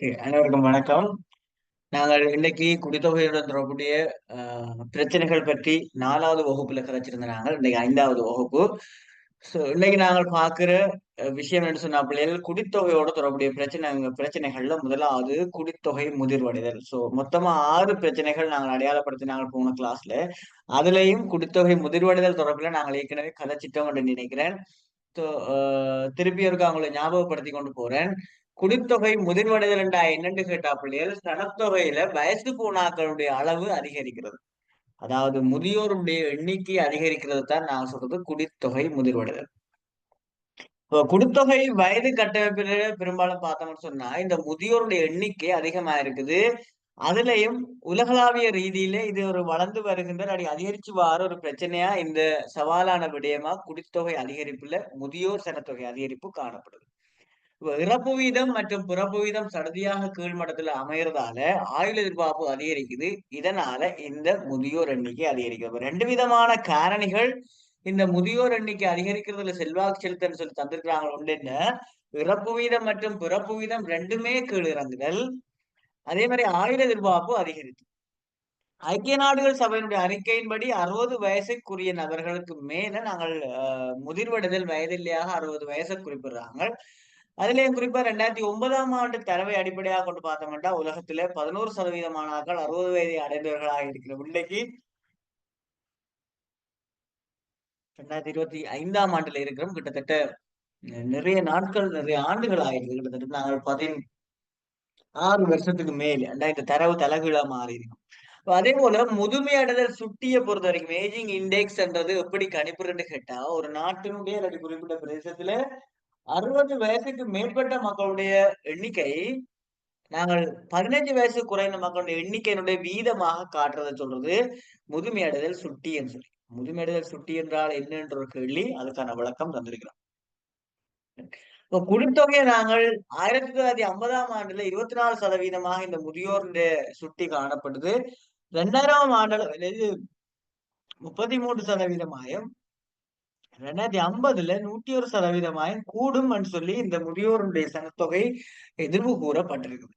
அனைவருக்கும் வணக்கம். நாங்கள் இன்னைக்கு குடித்தொகையுடன் தொடர்புடைய பிரச்சனைகள் பற்றி 4வது வகுப்புல கதைச்சிருந்த நாங்கள் இன்னைக்கு 5வது வகுப்பு. இன்னைக்கு நாங்கள் பார்க்கிற விஷயம் என்று சொன்ன பிள்ளைகள் குடித்தொகையோட தொடர்புடைய பிரச்சனைகள்ல முதலாவது குடித்தொகை முதிர்வடைதல். மொத்தமா 6 பிரச்சனைகள் நாங்கள் அடையாளப்படுத்தி நாங்கள் போன கிளாஸ்ல அதுலயும் குடித்தொகை முதிர்வடைதல் தொடர்பில் நாங்கள் ஏற்கனவே கதைச்சிட்டோம் என்று நினைக்கிறேன். ஸோ திருப்பி ஒருக்கா அவங்களை ஞாபகப்படுத்தி கொண்டு போறேன். குடித்தொகை முதிர்வடைதல் என்றா என்னன்னு கேட்டா பிள்ளைகள் சனத்தொகையில வயசு போனாக்களுடைய அளவு அதிகரிக்கிறது. அதாவது முதியோருடைய எண்ணிக்கை அதிகரிக்கிறது தான் நான் சொல்றது குடித்தொகை முதிர்வடைதல். இப்போ குடித்தொகை வயது கட்டமைப்பில பெரும்பாலும் பார்த்தோம்னு சொன்னா இந்த முதியோருடைய எண்ணிக்கை அதிகமா இருக்குது. அதுலயும் உலகளாவிய ரீதியில இது ஒரு வளர்ந்து வருகின்ற அதிகரிச்சு வர ஒரு பிரச்சனையா இந்த சவாலான விடயமா குடித்தொகை அதிகரிப்புல முதியோர் சனத்தொகை அதிகரிப்பு காணப்படுது. இறப்பு வீதம் மற்றும் பிறப்பு வீதம் சடுதியாக கீழ்மட்டத்துல அமையறதால ஆயுள் எதிர்பார்ப்பு அதிகரிக்குது. இதனால இந்த முதியோர் எண்ணிக்கை அதிகரிக்கிறது. ரெண்டு விதமான காரணிகள் இந்த முதியோர் எண்ணிக்கை அதிகரிக்கிறதுல செல்வாக்கு செலுத்தன்னு சொல்லி தந்திருக்கிறாங்க. ஒன்று என்ன, இறப்பு வீதம் மற்றும் பிறப்பு வீதம் ரெண்டுமே கீழ் இறங்குதல். அதே மாதிரி ஆயுள் எதிர்பார்ப்பு அதிகரித்து ஐக்கிய நாடுகள் சபையினுடைய அறிக்கையின்படி 60 வயசுக்குரிய நபர்களுக்கு மேல நாங்கள் முதிர்வடைதல் வயதில்லையாக 60 வயசை குறிப்பிடுறாங்க. அதுலயும் குறிப்பா 2009ஆம் ஆண்டு தரவை அடிப்படையாக கொண்டு பார்த்தோம்னா உலகத்துல 11% மாணாக்கள் 60 வயதை அடைந்தவர்களாக இருக்கிற இன்னைக்கு 2025ஆம் ஆண்டுல இருக்கிறோம். கிட்டத்தட்ட நிறைய நாட்கள் நிறைய ஆண்டுகள் ஆயிருக்கு. கிட்டத்தட்ட நாங்கள் 16 வருஷத்துக்கு மேல் இந்த தரவு தலைகீழா மாறி இருக்கும். அதே போல முதுமை அடைதல் சுட்டியை பொறுத்த வரைக்கும் ஏஜிங் இண்டெக்ஸ் என்றது எப்படி கணிப்புன்னு கேட்டா ஒரு நாட்டினுடைய அல்லது குறிப்பிட்ட பிரதேசத்துல 60 வயசுக்கு மேற்பட்ட மக்களுடைய எண்ணிக்கை நாங்கள் 15 வயசு குறைந்த மக்களுடைய எண்ணிக்கையினுடைய வீதமாக காட்டுறதை சொல்றது முதுமை அடைதல் சுட்டி என்று சொல்லி. முதுமை அடைதல் சுட்டி என்றால் என்ன என்ற ஒரு கேள்வி, அதுக்கான விளக்கம் தந்திருக்கிறோம். இப்போ குடித்தொகையை நாங்கள் 1950ஆம் ஆண்டுல 24% இந்த முதியோர் சுட்டி காணப்படுது. 2000ஆம் ஆண்டுல 33%, 2050ல 101% கூடும் என்று சொல்லி இந்த முதியோருடைய சனத்தொகை எதிர்வு கூறப்பட்டிருக்குது.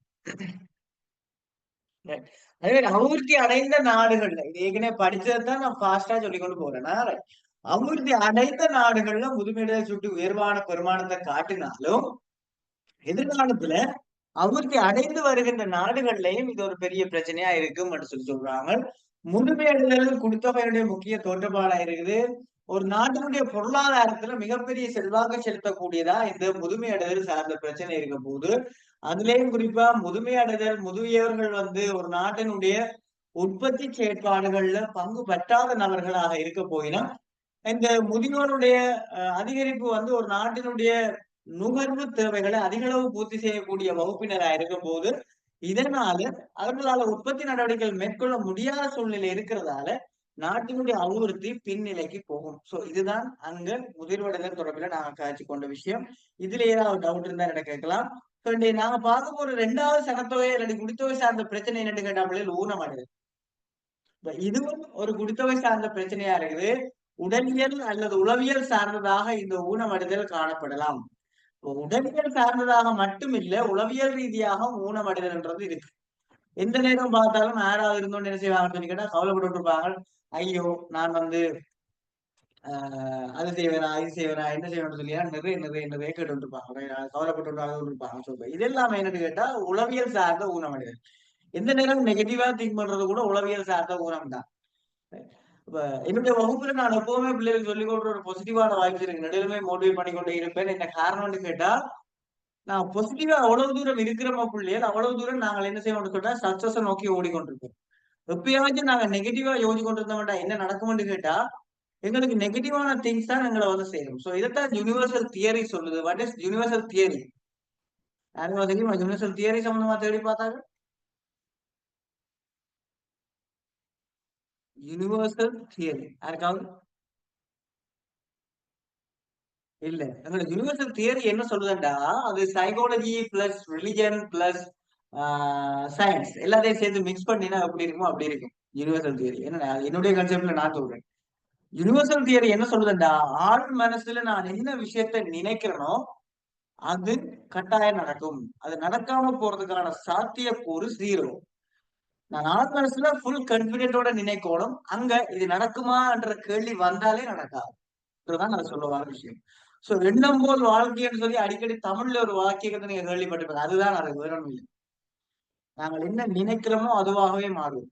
அதே மாதிரி அபிவிருத்தி அடைந்த நாடுகள்ல இது ஏற்கனவே படிச்சதுதான் நான் ஃபாஸ்டா சொல்லி கொண்டு போறேன்னா, அபிவிருத்தி அடைந்த நாடுகள்ல முதுமையிட சுட்டி உயர்வான பெருமானத்தை காட்டினாலும் எதிர்காலத்துல அபிவிருத்தி அடைந்து வருகின்ற நாடுகள்லயும் இது ஒரு பெரிய பிரச்சனையா இருக்கும் என்று சொல்லி சொல்றாங்க. முதுமை அடைதல் குடித்தொகையுடைய முக்கிய தோற்றப்பாடா இருக்குது. ஒரு நாட்டினுடைய பொருளாதாரத்துல மிகப்பெரிய செல்வாக்கு செலுத்தக்கூடியதா இந்த முதுமை அடைதல் சார்ந்த பிரச்சனை இருக்க போது, அதுலயும் குறிப்பா முதுமை அடைதல் முதியவர்கள் ஒரு நாட்டினுடைய உற்பத்தி செயற்பாடுகள்ல பங்கு பெற்றாத நபர்களாக இருக்க போயினா இந்த முதியோருடைய அதிகரிப்பு ஒரு நாட்டினுடைய நுகர்வு தேவைகளை அதிக அளவு பூர்த்தி செய்யக்கூடிய வகுப்பினரா இருக்கும் போது இதனால அவர்களால உற்பத்தி நடவடிக்கைகள் மேற்கொள்ள முடியாத சூழ்நிலை இருக்கிறதால நாட்டினுடைய அபிவிருத்தி பின்னிலைக்கு போகும். சோ இதுதான் அங்க முதிர்வடைதல் தொடர்பில் நாங்க காய்ச்சி கொண்ட விஷயம். இதுல ஏதாவது டவுட் இருந்தா என்ன கேட்கலாம். நாங்க பார்க்க போற 2வது சனத்தொகை அல்லது குடித்தொகை சார்ந்த பிரச்சனை என்னன்னு கேட்டால் ஊனமடைதல். இதுவும் ஒரு குடித்தொகை சார்ந்த பிரச்சனையா இருக்குது. உடலியல் அல்லது உளவியல் சார்ந்ததாக இந்த ஊனமடைதல் காணப்படலாம். உடலியல் சார்ந்ததாக மட்டும் இல்ல, உளவியல் ரீதியாக ஊனமடைதல்ன்றது இருக்கு. எந்த நேரம் பார்த்தாலும் யாராவது இருந்தோன்னு என்ன செய்வாங்கன்னு கேட்டா கவலைப்பட்டு இருப்பாங்க. ஐயோ நான் அது செய்வேனா இது செய்வேனா என்ன செய்வேன்னு சொல்லி நிறைய நிறைய நிறைய கேட்டு இருப்பாங்க. கவலைப்பட்டு இருப்பாங்க. சொல்றேன் இது எல்லாமே என்னன்னு கேட்டா உளவியல் சார்ந்த ஊனமடைதல். எந்த நேரம் நெகட்டிவா திங்க் பண்றது கூட உளவியல் சார்ந்த ஊனம் தான். இப்ப என்னுடைய வகுப்புல நான் எப்பவுமே பிள்ளைகளுக்கு சொல்லிக் கொடுக்குற ஒரு பாசிட்டிவான வாய்ப்பு இருக்கு. நடுவுமே மோட்டிவேட் பண்ணிக்கொண்டே இருப்பேன். என்ன காரணம்னு கேட்டா நான் பாசிட்டிவா அவ்வளவு தூரம் இருக்கிற பிள்ளைகள் அவ்வளவு தூரம் நாங்கள் என்ன செய்வோம்னு கேட்டா சக்சஸ் நோக்கி ஓடிக்கொண்டிருப்போம். எப்பயாச்சும் நாங்க நெகட்டிவா யோசிச்சு கொண்டிருந்தோம்டா என்ன நடக்கும்னு கேட்டா எங்களுக்கு நெகட்டிவான திங்ஸ் தான் எங்களை செய்யும். சோ இதைத்தான் யூனிவர்சல் தியரி சொல்லுது. What is universal theory? யாருக்கும் தெரியுமா யூனிவர்சல் தியரி சம்பந்தமா தேடி பார்த்தாங்க? யூனிவர்சல் தியரி யாருக்காவது இல்ல? எங்களோட யூனிவர்சல் தியரி என்ன சொல்லுதுண்டா அது psychology plus religion plus science எல்லாத்தையும் சேர்த்து மிக்ஸ் பண்ணினா எப்படி இருக்குமோ அப்படி இருக்கும். யூனிவர்சல் தியரி என்ன என்னுடைய கன்செப்ட்ல நான் சொல்றேன். யூனிவர்சல் தியரி என்ன சொல்லுதுண்டா ஆள் மனசுல நான் என்ன விஷயத்த நினைக்கிறேனோ அது கட்டாயம் நடக்கும். அது நடக்காம போறதுக்கான சாத்தியக்கூறு 0. நான் ஆழ் மனசுல ஃபுல் கான்பிடென்டோட நினைக்கணும். அங்க இது நடக்குமா என்ற கேள்வி வந்தாலே நடக்காது. இதுதான் நான் சொல்ல வர விஷயம். சோ எண்ணம் போல் வாழ்க்கைன்னு சொல்லி அடிக்கடி தமிழ்ல ஒரு வாக்கியத்தை நீங்க கேள்விப்பட்டிருப்பீங்க. அதுதான் அது, வேற ஒண்ணும் இல்லை. நாங்கள் என்ன நினைக்கிறோமோ அதுவாகவே மாறும்.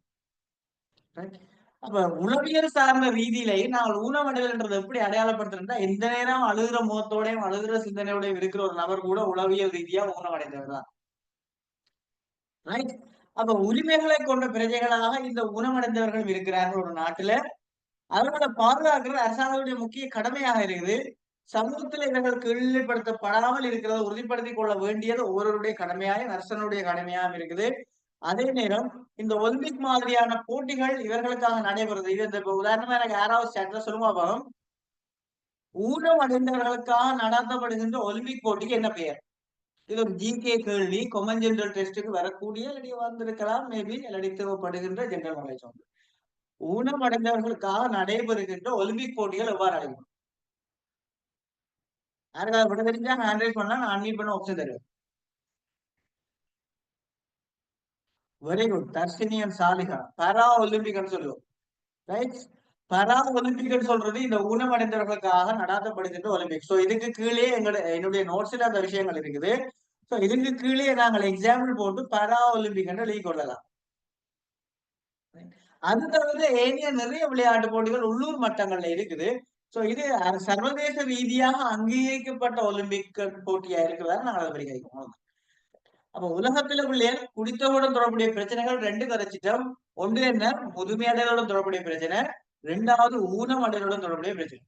Right? அப்ப உளவியல் சார்ந்த ரீதியிலேயே நாங்கள் ஊனமடைதல்ன்றதை எப்படி அடையாளப்படுத்துறோம்னா, எந்த நேரம் அழுகிற முகத்தோடையும் அழுகிற சிந்தனையோடையும் இருக்கிற ஒரு நபர் கூட உளவியல் ரீதியா ஊனமடைந்தவர் தான். ரைட்? அப்ப உரிமைகளை கொண்ட பிரஜைகளாக இந்த ஊனமடைந்தவர்கள் இருக்கிறார்கள் ஒரு நாட்டுல. அவர்களை பாதுகாக்கிறது அரசாங்கத்துடைய முக்கிய கடமையாக இருக்குது. சமூகத்தில் இவர்கள் கீழ்நிலைப்படுத்தப்படாமல் இருக்கிறதை உறுதிப்படுத்திக் கொள்ள வேண்டியது ஒவ்வொருவருடைய கடமையாயும் அரசனுடைய கடமையாகவும் இருக்குது. அதே நேரம் இந்த ஒலிம்பிக் மாதிரியான போட்டிகள் இவர்களுக்காக நடைபெறுது. இது இந்த இப்ப உதாரணமா எனக்கு யாராவது சட்டத்துல சொல்லுங்க பாப்போம். ஊனம் அடைந்தவர்களுக்காக நடத்தப்படுகின்ற ஒலிம்பிக் போட்டிக்கு என்ன பெயர்? இது ஒரு ஜிகே கேள்வி. கொமன் ஜெனரல் டெஸ்ட்டுக்கு வரக்கூடிய இல்லாட்டி வந்திருக்கலாம் மேபி இல்லாட்டி தேவைப்படுகின்ற ஜெனரல் நாலேஜ் வந்து. ஊனம் அடைந்தவர்களுக்காக நடைபெறுகின்ற ஒலிம்பிக் போட்டிகள் எவ்வாறு அழைக்கும்? யாருக்காவது விட தெரிஞ்சா ஹேண்ட் ரைஸ் பண்ணா நான் அன்மியூட் பண்ண ஆப்ஷன் தருவேன். Very good. Dharshini and Saliha para ஒலிம்பிக்னு சொல்லுவோம். ரைட்? பாரா ஒலிம்பிக்னு சொல்றது இந்த ஊனமடைந்தவர்களுக்காக நடாத்தப்படுகின்ற ஒலிம்பிக். சோ இதுக்கு கீழே என்னுடைய நோட்ஸ்ல அந்த விஷயங்கள் இருக்குது. சோ இதுக்கு கீழே நாங்கள் எக்ஸாம்பிள் போட்டு பாரா ஒலிம்பிக் என்று எழுதி கொள்ளலாம். அது தவிர ஏனைய நிறைய விளையாட்டு போட்டிகள் உள்ளூர் மட்டங்கள்ல இருக்குது. சோ இது சர்வதேச ரீதியாக அங்கீகரிக்கப்பட்ட ஒலிம்பிக் போட்டியா இருக்கிறதா நாங்கள் அதை படிக்கிறோம். அப்ப உலகத்துல உள்ள குடித்தவுடன் தொடர்புடைய பிரச்சனைகள் 2 கரைச்சிட்டோம். ஒன்று என்ன? முதுமை அடைதலுடன் தொடர்புடைய பிரச்சனை. 2வது ஊனம் அடைதலுடன் தொடர்புடைய பிரச்சனை.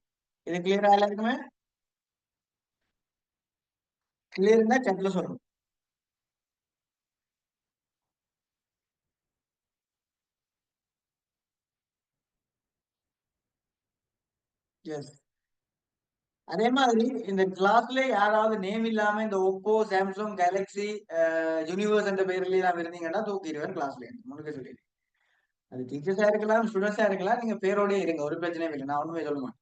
இது கிளியரா எல்லாருக்குமே? கிளியர்னா சட்ல சொல்லணும். எஸ். அதே மாதிரி இந்த கிளாஸ்ல யாராவது நேம் இல்லாம இந்த ஒப்போ, சாம்சங், கேலக்ஸி, யூனிவர்ஸ் என்ற பெயர்ல எல்லாம் இருந்தீங்கன்னா தூக்கிடுவேன் கிளாஸ்ல முன்னுக்கு சொல்லி. அது டீச்சர்ஸா இருக்கலாம், ஸ்டூடெண்ட்ஸா இருக்கலாம். நீங்க பேரோடய இருங்க. ஒரு பிரச்சனையும் இல்லை. நான் ஒண்ணுமே சொல்ல மாட்டேன்.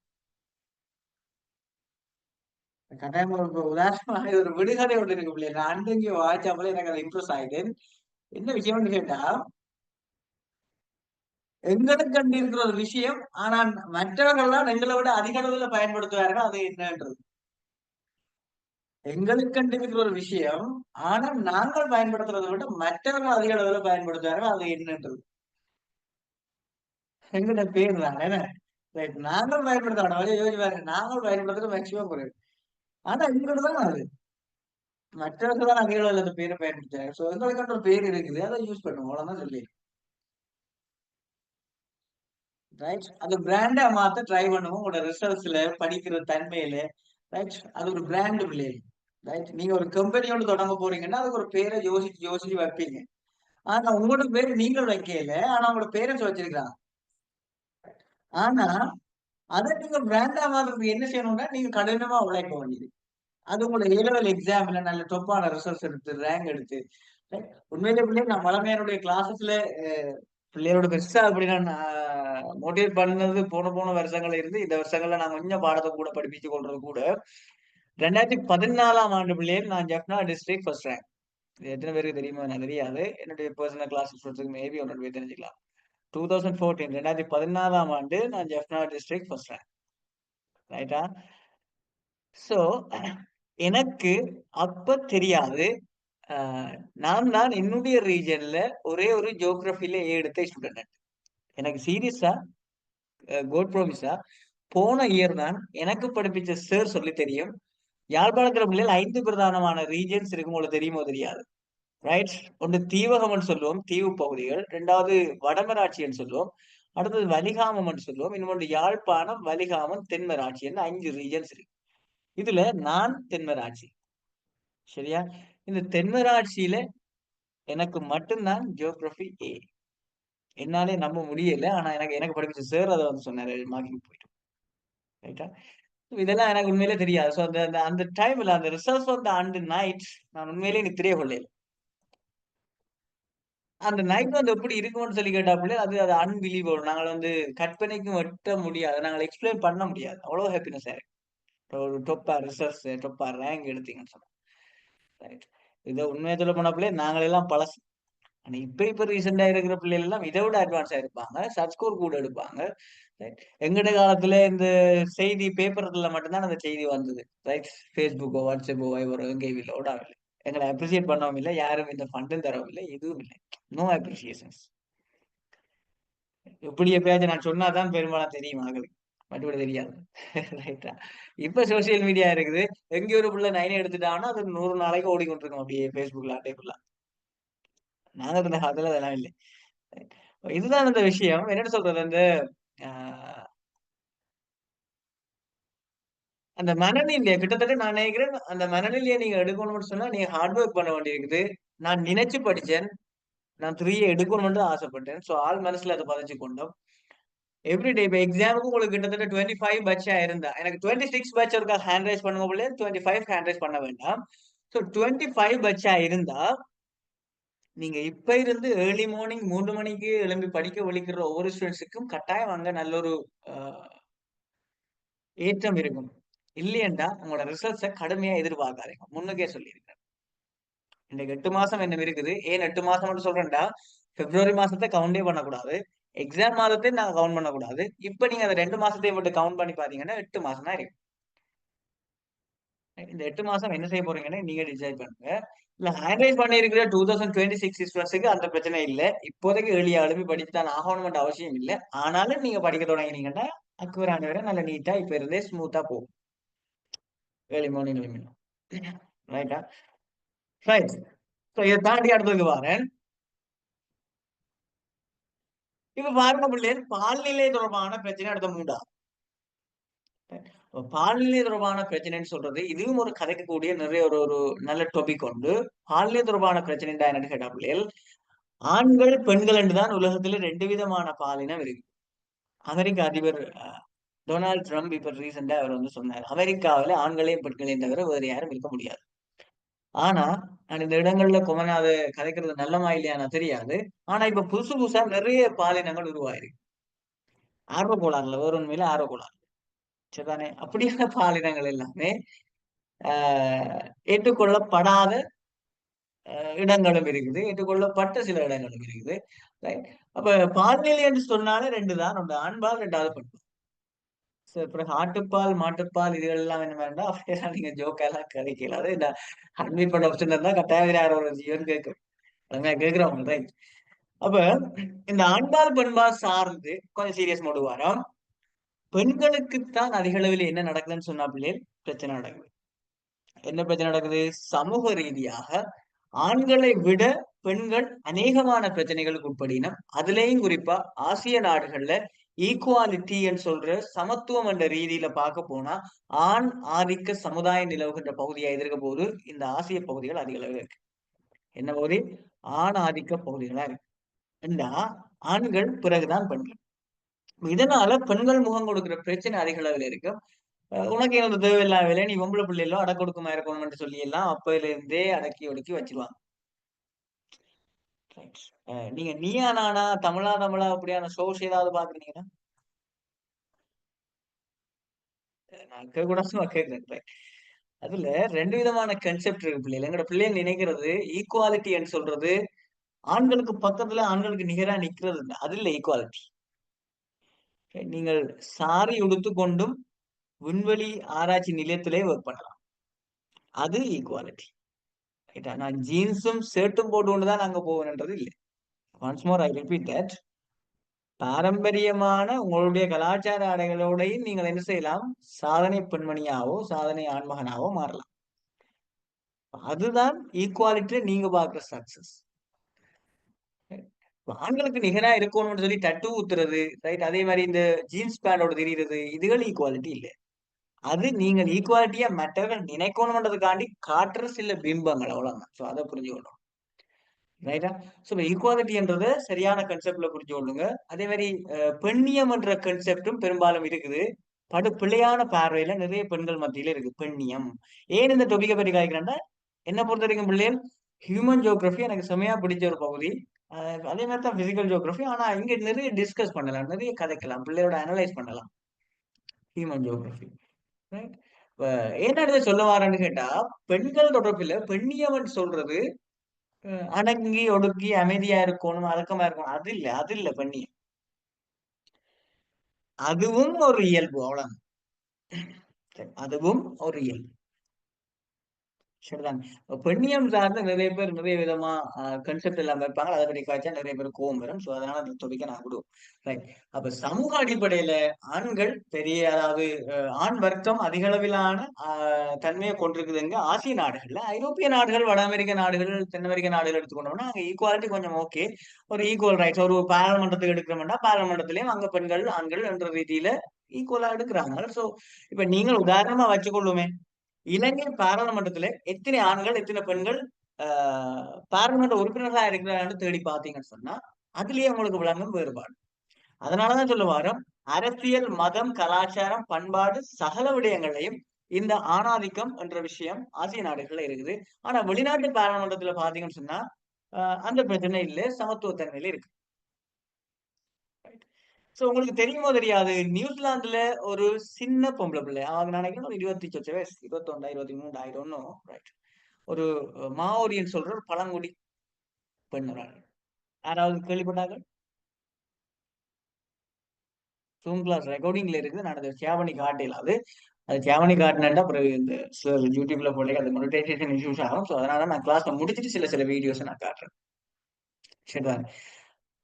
கட்டாயமா இப்ப உதாரணமா இது ஒரு விடுகதை ஒன்று இருக்கு பிள்ளைங்க. நான் அன்றைக்கு வாட்சாப்ல எனக்கு அது இம்ப்ரெஸ் ஆயிட்டேன். என்ன விஷயம்னு கேட்டா, எங்களுக்கு கண்டு இருக்கிற ஒரு விஷயம், ஆனால் மற்றவர்கள்லாம் எங்களை விட அதிக அளவுல பயன்படுத்துவார்கள். அது என்னன்றது. எங்களுக்கு கண்டு இருக்கிற ஒரு விஷயம், ஆனால் நாங்கள் பயன்படுத்துறதை விட மற்றவர்கள் அதிக அளவுல பயன்படுத்துவார்கள். அது என்னன்றது. எங்கட பேர் தான் என்ன? ரைட். நாங்கள் பயன்படுத்த வேண்டாம். வழியை யோசிச்சு பாருங்க. நாங்கள் பயன்படுத்துறது மேக்சிமம் குறைவு. ஆனா எங்களுக்கு தான் அது. மற்றவர்கள் தான் அதிக அளவுல அந்த பேரை பயன்படுத்துறாங்க. சோ எங்களுக்கு ஒரு பேர் இருக்குது. அதை யூஸ் பண்ணுவோம். அவ்வளவுதான் சொல்லி. ரைட். அது பிராண்டா மாத்த ட்ரை பண்ணுவோம். உங்களோட ரிசல்ட்ஸ்ல, படிக்கிற தன்மையில. ரைட். அது ஒரு பிராண்ட் பிள்ளைகள். ரைட். நீங்க ஒரு கம்பெனி ஒண்ணு தொடங்க போறீங்கன்னா, அதுக்கு ஒரு பேரை யோசிச்சு யோசிச்சு வைப்பீங்க. ஆனா உங்களோட பேரு நீங்கள் வைக்கல. ஆனா உங்களோட பேரண்ட்ஸ் வச்சிருக்காங்க. ஆனா அதை நீங்க பிராண்டா மாத்துறதுக்கு என்ன செய்யணும்னா, நீங்க கடினமா உழைக்க வேண்டியது. அது உங்களோட ஏ லெவல் எக்ஸாம்ல நல்ல டொப்பான ரிசல்ட்ஸ் எடுத்து, ரேங்க் எடுத்து, right? உண்மையிலே பிள்ளை நான் வளமையானுடைய கிளாஸஸ்ல பிள்ளையோட பெருசா அப்படி நான் மோட்டிவேட் பண்ணது போன போன வருஷங்கள்ல இருந்து இந்த வருஷங்கள்ல நான் கொஞ்சம் பாடத்தை கூட படிப்பிச்சு கொள்றது கூட 2014ஆம் ஆண்டு பிள்ளைகள் நான் ஜப்னா டிஸ்ட்ரிக்ட் ஃபர்ஸ்ட் ரேங்க். இது எத்தனை பேருக்கு தெரியுமோ எனக்கு தெரியாது. என்னுடைய பர்சனல் கிளாஸ் ஃப்ரெண்ட்ஸுக்கு மேபி ஒன்று போய் தெரிஞ்சுக்கலாம். 2014 2014ஆம் ஆண்டு நான் ஜப்னா டிஸ்ட்ரிக்ட் ஃபர்ஸ்ட் ரேங்க். ரைட்டா? சோ எனக்கு அப்ப தெரியாது. அ நான் தான் என்னுடைய ரீஜியன்ல ஒரே ஒரு ஜியோகிராஃபில ஏ எடுத்த ஸ்டூடண்ட். எனக்கு சீரியஸா கோட் ப்ராமிஸா போன இயர் தான் எனக்கு படிப்பிச்ச சார் சொல்லி தெரியும். யாழ்ப்பாணத்துல பிள்ளைகள் 5 பிரதானமான ரீஜியன்ஸ் இருக்கும் உங்களுக்கு தெரியுமோ தெரியாது. ரைட்? ஒன்று தீவகம்ன்னு சொல்லுவோம், தீவு பகுதிகள். 2வது வடமராட்சின்னு சொல்லுவோம். அடுத்தது வலிகாமம்ன்னு சொல்லுவோம். இன்னொன்று யாழ்ப்பாணம், வலிகாமம், தென்மராட்சின்னு 5 ரீஜியன்ஸ் இருக்கு. இதுல நான் தென்மராட்சி. சரியா? இந்த தென்மராட்சியில எனக்கு மட்டும் தான் ஜியோகிராஃபி ஏ. என்னாலே நம்ப முடியல. ஆனா எனக்கு எனக்கு படிப்பிச்ச சார் அத வந்து சொன்னாரு. மார்க்கிங் போயிட்டு. ரைட்டா? இதெல்லாம் எனக்கு உண்மையிலே தெரியாது. சோ அந்த அந்த அந்த டைம்ல அந்த ரிசல்ட்ஸ் வந்த அந்த நைட் நான் உண்மையிலேயே நித்திரையே கொள்ளையில. அந்த நைட் வந்து எப்படி இருக்கும்னு சொல்லி கேட்டாப்புல அது அது அன்பிலீவபிள். நாங்க வந்து கற்பனைக்கும் எட்ட முடியாது. நாங்க எக்ஸ்பிளைன் பண்ண முடியாது. அவ்வளவு ஹாப்பினஸ் ஆயிருக்கு. ஒரு டொப்பா ரிசல்ட்ஸ், டொப்பா ரேங்க் எடுத்தீங்கன்னு சொன்னா. ரைட். இதை உண்மையை சொல்ல போன பிள்ளை நாங்கள் எல்லாம் பழசு. ஆனா இப்ப ரீசெண்டா இருக்கிற பிள்ளைகள் எல்லாம் இதை விட அட்வான்ஸா இருப்பாங்க, சர்ச் ஸ்கோர் கூட எடுப்பாங்க. ரைட். எங்கட காலத்துல இந்த செய்தி பேப்பர்ல மட்டும்தான் அந்த செய்தி வந்தது. ரைட். ஃபேஸ்புக்கோ வாட்ஸ்அப்போ வைபரோ எங்கேயும் இல்லை, ஓடாவில்லை. எங்களை அப்ரிசியேட் பண்ணவும் இல்லை, யாரும் இந்த ஃபண்டும் தரவும் இல்லை, இதுவும் இல்லை. No appreciations. இப்படி எப்பயாச்சும் நான் சொன்னாதான் பெரும்பாலும் தெரியும் ஆங்களுக்கு, மற்றபடி தெரியாது. ரைட்டா. இப்ப சோசியல் மீடியா இருக்குது. எங்க ஒரு புள்ள நைனே எடுத்துட்டாங்கன்னா அது 100 நாளைக்கு ஓடிக்கொண்டிருக்கும் அப்படியே ஃபேஸ்புக்ல அட்டை ஃபுல்லா. நாங்க இருந்த காலத்துல அதெல்லாம் இல்லை. இதுதான் அந்த விஷயம். என்னன்னு சொல்றது, அந்த ஆஹ், அந்த மனநிலையை கிட்டத்தட்ட நான் நினைக்கிறேன், அந்த மனநிலையை நீங்க எடுக்கணும்னு சொன்னா நீங்க ஹார்ட் ஒர்க் பண்ண வேண்டியிருக்குது. நான் நினைச்சு படிச்சேன். நான் 3 எடுக்கணும்னு ஆசைப்பட்டேன். சோ ஆள் மனசுல அதை பதிச்சு கொண்டோம். எவ்ரிடே இப்ப எக்ஸாமுக்கு உங்களுக்கு கிட்டத்தட்ட 25 பட்சா இருந்தா, எனக்கு 26 பட்சம் இருக்கா ஹேண்ட் ரைஸ் பண்ணுங்க போல, 25 ஹேண்ட் ரைஸ் பண்ண வேண்டாம். ஸோ 25 பட்சா இருந்தா நீங்க இப்ப இருந்து ஏர்லி மார்னிங் 3 மணிக்கு எழும்பி படிக்க விழிக்கிற ஒவ்வொரு ஸ்டூடெண்ட்ஸுக்கும் கட்டாயம் அங்க நல்ல ஒரு ஏற்றம் இருக்கும். இல்லையண்டா உங்களோட ரிசல்ட்ஸை கடுமையா எதிர்பார்க்காதீங்க. முன்னுக்கே சொல்லியிருக்கேன். இன்னைக்கு 8 மாசம் என்ன இருக்குது. ஏன் 8 மாசம் சொல்றேன்டா, பிப்ரவரி மாசத்தை கவுண்டே பண்ணக்கூடாது, எக்ஸாம் மாதத்தை நாங்க கவுண்ட் பண்ணக்கூடாது. இப்ப நீங்க அந்த 2 மாசத்தையும் மட்டும் கவுண்ட் பண்ணி பாத்தீங்கன்னா 8 மாசம் தான் இருக்கு. இந்த 8 மாசம் என்ன செய்ய போறீங்கன்னு நீங்க டிசைட் பண்ணுங்க. இல்ல ஹேண்ட் ரைஸ் பண்ணி இருக்கிற 2026 ஸ்டூடெண்ட்ஸுக்கு அந்த பிரச்சனை இல்லை. இப்போதைக்கு ஏர்லியா எழுப்பி படிச்சு தான் ஆகணும்ன்ற அவசியம் இல்லை. ஆனாலும் நீங்க படிக்க தொடங்கினீங்கன்னா அக்குவரான வரை நல்ல நீட்டா இப்ப இருந்தே ஸ்மூத்தா போகும். ஏர்லி மார்னிங் எழுப்பிடணும். ரைட்டா. ரைட். ஸோ இதை தாண்டி அடுத்ததுக்கு வரேன். இப்ப பாருங்க பிள்ளைகள், பால்நிலை தொடர்பான பிரச்சனை அடுத்த 3. பால்நிலை தொடர்பான பிரச்சனைன்னு சொல்றது இதுவும் ஒரு கதைக்கக்கூடிய நிறைய ஒரு ஒரு நல்ல டாபிக் உண்டு. பால்நிலை தொடர்பான பிரச்சனை என்னன்னு கேட்டா பிள்ளைகள், ஆண்கள் பெண்கள் என்றுதான் உலகத்துல 2 விதமான பாலினம் இருக்கு. அமெரிக்க அதிபர் டொனால்ட் ட்ரம்ப் இப்ப ரீசெண்டா அவர் சொன்னார், அமெரிக்காவில ஆண்களையும் பெண்களையும் தவிர வேறு யாரும் இருக்க முடியாது. ஆனா நான் இந்த இடங்கள்ல கொமனாத கதைக்கிறது நல்லமா இல்லையானா தெரியாது. ஆனா இப்ப புதுசு புதுசா நிறைய பாலினங்கள் உருவாயிருக்கு. ஆர்வ கோளாறுல வேற உண்மையில ஆர்வ கோளாறு. சரிதானே? அப்படியான பாலினங்கள் எல்லாமே ஆஹ் ஏற்றுக்கொள்ளப்படாத இடங்களும் இருக்குது, ஏற்றுக்கொள்ளப்பட்ட சில இடங்களும் இருக்குது. ரைட். அப்ப பால்நிலை என்று சொன்னாலே 2 தான், ஒன்று ஆண்பால், 2வது பெண்பால். பிறகு ஆட்டுப்பால் மாட்டுப்பால் இதுகள் எல்லாம் என்ன வேண்டாம், அப்படியெல்லாம் நீங்க ஜோக்கெல்லாம் கிடைக்கல. அது இந்த அட்மிட் பண்ண ஆப்ஷன் இருந்தா கட்டாயம் யாரோ ஒரு ஜீவன் கேட்கும். அதுமாதிரி கேட்கிறவங்க. ரைட். அப்ப இந்த ஆண்பால் பெண்பால் சார்ந்து கொஞ்சம் சீரியஸ் மோடு வரோம். பெண்களுக்குத்தான் அதிக அளவில் என்ன நடக்குதுன்னு சொன்னா பிள்ளைகள் பிரச்சனை நடக்குது. என்ன பிரச்சனை நடக்குது? சமூக ரீதியாக ஆண்களை விட பெண்கள் அநேகமான பிரச்சனைகளுக்கு உட்படினம். அதுலயும் குறிப்பா ஆசிய நாடுகள்ல ஈக்குவாலிட்டின்னு சொல்ற சமத்துவம் என்ற ரீதியில பார்க்க போனா ஆண் ஆதிக்க சமுதாயம் நிலவுகின்ற பகுதியா இருக்க போது இந்த ஆசிய பகுதிகள் அதிக அளவில் இருக்கு. என்ன பகுதி? ஆண் ஆதிக்க பகுதிகளா இருக்கு. ஏண்டா ஆண்கள் பிறகுதான் பெண்கள். இதனால பெண்கள் முகம் கொடுக்கிற பிரச்சனை அதிக அளவில் இருக்கு. உனக்கு எனது தேவையில்லாத வேலை, நீ பொம்பளை பிள்ளைகளோ அடக்கொடுக்குமா இருக்கணும்னு சொல்லி எல்லாம் அப்பையில இருந்தே அடக்கி ஒடுக்கி வச்சிருவாங்க. Right. நீங்க நீயா நானா தமிழா தமிழா அப்படியான ஷோஸ் ஏதாவது பாக்குறீங்கன்னா நான் கேட்க கூடாது கேட்கிறேன். Right. அதுல 2 விதமான கன்செப்ட் இருக்கு பிள்ளைகள். எங்கட பிள்ளைகள் நினைக்கிறது ஈக்குவாலிட்டின்னு சொல்றது ஆண்களுக்கு பக்கத்துல ஆண்களுக்கு நிகரா நிக்கிறது இல்ல. அது இல்ல ஈக்குவாலிட்டி. நீங்கள் சாரி உடுத்து கொண்டும் விண்வெளி ஆராய்ச்சி நிலையத்திலே ஒர்க் பண்ணலாம். அது ஈக்குவாலிட்டி. ரைட்டா? நான் ஜீன்ஸும் ஷர்ட்டும் போட்டு கொண்டுதான் அங்க போவேன்ன்றது இல்லை. Once more I repeat that. பாரம்பரியமான உங்களுடைய கலாச்சார ஆடைகளோடையும் நீங்கள் என்ன செய்யலாம்? சாதனை பெண்மணியாவோ சாதனை ஆண்மகனாவோ மாறலாம். அதுதான் ஈக்குவாலிட்டியில நீங்க பார்க்குற சக்சஸ். ஆண்களுக்கு நிகரா இருக்கணும்னு சொல்லி டட்டு ஊத்துறது, ரைட், அதே மாதிரி இந்த ஜீன்ஸ் பேண்டோட தெரியுறது, இதுகள் ஈக்குவாலிட்டி இல்லை. அது நீங்கள் ஈக்குவாலிட்டியா மற்றவர்கள் நினைக்கணும்ன்றதுக்காண்டி காட்டுற சில பிம்பங்கள், அவ்வளவுதான். ஸோ அதை புரிஞ்சுக்கணும். ரைட்டா? ஸோ ஈக்குவாலிட்டின்றத சரியான கன்செப்ட்ல புரிஞ்சு கொள்ளுங்க. அதே மாதிரி பெண்ணியம் என்ற கன்செப்டும் பெரும்பாலும் இருக்குது. பிழையான பார்வையில நிறைய பெண்கள் மத்தியில இருக்கு பெண்ணியம். ஏன் இந்த டொபிக்கை பற்றி காய்க்கிறேன்னா, என்ன பொறுத்த வரைக்கும் பிள்ளைகள் ஹியூமன் ஜியோகிராஃபி எனக்கு செமையா பிடிச்ச ஒரு பகுதி. அதே மாதிரி தான் பிசிக்கல் ஜியோகிராஃபி. ஆனா இங்க நிறைய டிஸ்கஸ் பண்ணலாம், நிறைய கதைக்கலாம், பிள்ளையோட அனலைஸ் பண்ணலாம். Human geography. ரைட். என்ன இதை சொல்ல வாரேன்னு கேட்டா, பெண்கள் தொடர்பில பெண்ணியவன் சொல்றது அடங்கி ஒடுக்கி அமைதியா இருக்கணும், அடக்கமா இருக்கணும். அது இல்ல பெண்ணியம். அதுவும் ஒரு இயல்பு அவ்வளவுதான். அதுவும் ஒரு இயல்பு. சரிதான். பெண்ணியம் சார்ந்த நிறைய பேர் நிறைய விதமா கன்செப்ட் எல்லாம் வைப்பாங்க. அதை பத்தி காய்ச்சா நிறைய பேர் கோவம் வரும். சோ அதனால அந்த தொடிக்க நான் விடுவோம். ரைட். அப்ப சமூக அடிப்படையில ஆண்கள் பெரிய அதாவது ஆண் வர்க்கம் அதிக அளவிலான தன்மையை கொண்டிருக்குதுங்க ஆசிய நாடுகள்ல. ஐரோப்பிய நாடுகள், வட அமெரிக்க நாடுகள், தென் அமெரிக்க நாடுகள் எடுத்துக்கொண்டோம்னா அங்க ஈக்குவாலிட்டி கொஞ்சம் ஓகே. ஒரு ஈக்குவல் ரைட்ஸ் ஒரு பாராளுமன்றத்துக்கு எடுக்கிறோம்னா பாராளுமன்றத்திலயும் அங்க பெண்கள் ஆண்கள் என்ற ரீதியில ஈக்குவலா எடுக்கிறாங்க. சோ இப்ப நீங்கள் உதாரணமா வச்சுக்கொள்ளுமே, இலங்கை பாராளுமன்றத்துல எத்தனை ஆண்கள் எத்தனை பெண்கள் பாராளுமன்ற உறுப்பினர்களா இருக்கிறான்னு தேடி பார்த்தீங்கன்னு சொன்னா அதுலயே உங்களுக்கு விளங்கும் வேறுபாடு. அதனாலதான் சொல்ல வாரோம், அரசியல், மதம், கலாச்சாரம், பண்பாடு சகல விடயங்களையும் இந்த ஆணாதிக்கம் என்ற விஷயம் ஆசிய நாடுகள்ல இருக்குது. ஆனா வெளிநாட்டு பாராளுமன்றத்துல பாத்தீங்கன்னு சொன்னா அந்த பிரச்சனை இல்லை, சமத்துவத்தன்மையில இருக்கு. சோ உங்களுக்கு தெரியுமோ தெரியாது, நியூசிலாந்துல ஒரு சின்ன பொம்பளை பிள்ளை, அவங்க நினைக்கிறேன் ஒரு 28 வயசு, 21 23 ஆயிரம், ரைட். ஒரு மாவோரியன் சொல்ற ஒரு பழங்குடி பெண் ஒரு ஆள். யாராவது கேள்விப்பட்டாங்க? ஜூம் கிளாஸ் ரெக்கார்டிங்ல இருக்குது. நான் அதை ஷேர் பண்ணி காட்டல. அது ஷேர் பண்ணி காட்டினா அப்புறம் இந்த யூடியூப்ல போட்டு அது மொனிடைசேஷன் இஷ்யூஸ் ஆகும். ஸோ அதனால நான் கிளாஸ் முடிச்சுட்டு சில வீடியோஸ் நான் காட்டுறேன். சரிதான்.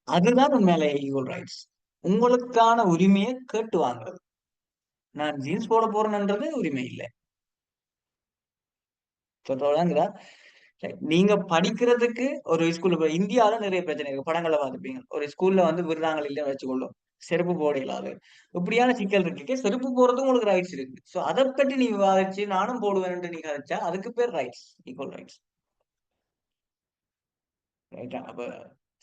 அதுதான் உண்மையில ஈக்குவல் ரைட்ஸ். உங்களுக்கான உரிமையை கேட்டு வாங்குறது. நான் ஜீன்ஸ் போட போறேன்ன்றது உரிமை இல்லை. சொல்றவங்களா? நீங்க படிக்கிறதுக்கு ஒரு ஸ்கூல்ல இந்தியாவில நிறைய பிரச்சனை இருக்கு. படங்களை பார்த்துப்பீங்க. ஒரு ஸ்கூல்ல வந்து விடுறாங்க இல்லைன்னு வச்சுக்கொள்ளும். செருப்பு போட இயலாது. இப்படியான சிக்கல் இருக்கு. செருப்பு போடுறதும் உங்களுக்கு ரைட்ஸ் இருக்கு. சோ அதை பற்றி நீ விவாதிச்சு நானும் போடுவேன் நீ கதைச்சா அதுக்கு பேர் ரைட்ஸ், ஈக்குவல் ரைட்ஸ். ரைட்டா? அப்ப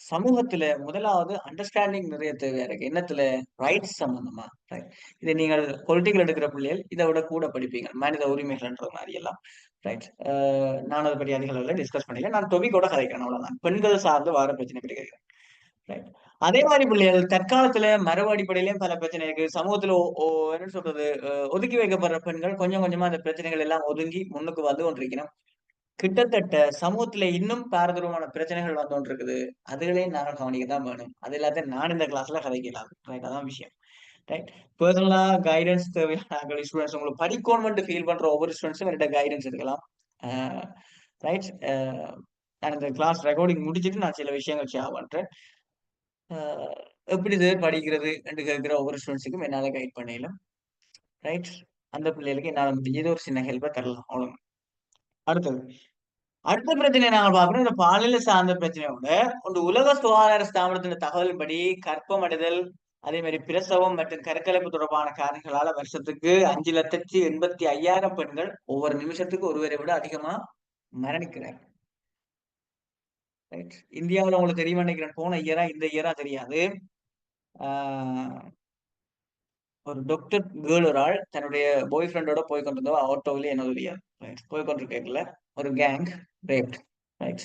சமூகத்துல முதலாவது அண்டர்ஸ்டாண்டிங் நிறைய தேவையா இருக்கு. என்னத்துல? ரைட்ஸ் சம்பந்தமா. ரைட். இதை நீங்கள் பொலிட்டிக்கல் எடுக்கிற பிள்ளைகள் இதை விட கூட படிப்பீங்க, மனித உரிமைகள்ன்ற மாதிரி எல்லாம். ரைட். நான் அதை பற்றி அதிக அளவில் டிஸ்கஸ் பண்ணிக்கல. நான் டொபிக்கோட கதைக்கிறேன், அவ்வளவுதான். பெண்கள் சார்ந்து வார பிரச்சனை பற்றி கேட்கிறேன். ரைட். அதே மாதிரி பிள்ளைகள் தற்காலத்துல மரபு அடிப்படையிலயும் பல பிரச்சனை இருக்கு. சமூகத்துல என்ன சொல்றது, ஒதுக்கி வைக்கப்படுற பெண்கள் கொஞ்சம் கொஞ்சமா அந்த பிரச்சனைகள் எல்லாம் ஒதுங்கி முன்னுக்கு வந்து கொண்டிருக்கணும். கிட்டத்தட்ட சமூகத்துல இன்னும் பாரதூரமான பிரச்சனைகள் வந்து கொண்டிருக்குது. அதுகளையும் நாங்கள் கவனிக்கத்தான் வேணும். அது எல்லாத்தையும் நான் இந்த கிளாஸ்ல கதைக்கலாம். ரைட். அதான் விஷயம். ரைட். பர்சனலா கைடன்ஸ் தேவையான ஸ்டூடெண்ட்ஸ், உங்களுக்கு படிக்கணும்னு ஃபீல் பண்ற ஒவ்வொரு ஸ்டூடெண்ட்ஸும் என்கிட்ட கைடன்ஸ் எடுக்கலாம். ரைட். நான் இந்த கிளாஸ் ரெக்கார்டிங் முடிச்சுட்டு நான் சில விஷயங்கள் ஷேர் பண்றேன். எப்படி இது படிக்கிறது என்று கேட்கிற ஒவ்வொரு ஸ்டூடெண்ட்ஸுக்கும் என்னால கைட் பண்ணலாம். ரைட். அந்த பிள்ளைகளுக்கு என்னால முடிஞ்சது ஒரு சின்ன ஹெல்ப்பை தரலாம், அவ்வளவு. அடுத்தது, அடுத்த பிரச்சனை நாங்க பார்க்கிறோம், இந்த பாலியல் சார்ந்த பிரச்சனையோட ஒரு உலக சுகாதார ஸ்தாபனத்தின் தகவலின்படி கற்பமடைதல், அதே மாதிரி பிரசவம் மற்றும் கருக்கலைப்பு தொடர்பான காரணங்களால வருஷத்துக்கு 5,85,000 பெண்கள் ஒவ்வொரு நிமிஷத்துக்கு ஒருவரை விட அதிகமா மரணிக்கிறார். ரைட். இந்தியாவில் உங்களுக்கு தெரியுமா நினைக்கிறேன், போன இயரா இந்த இயரா தெரியாது, ஆஹ் ஒரு டாக்டர் கேர்ள் ஒரு ஆள் தன்னுடைய பாய் ஃப்ரெண்டோட போய் கொண்டிருந்தோம் ஆட்டோவிலே, என்ன தெரியாது. போய் கொண்டிருக்கல ஒரு கேங் ரேப். ரைட்.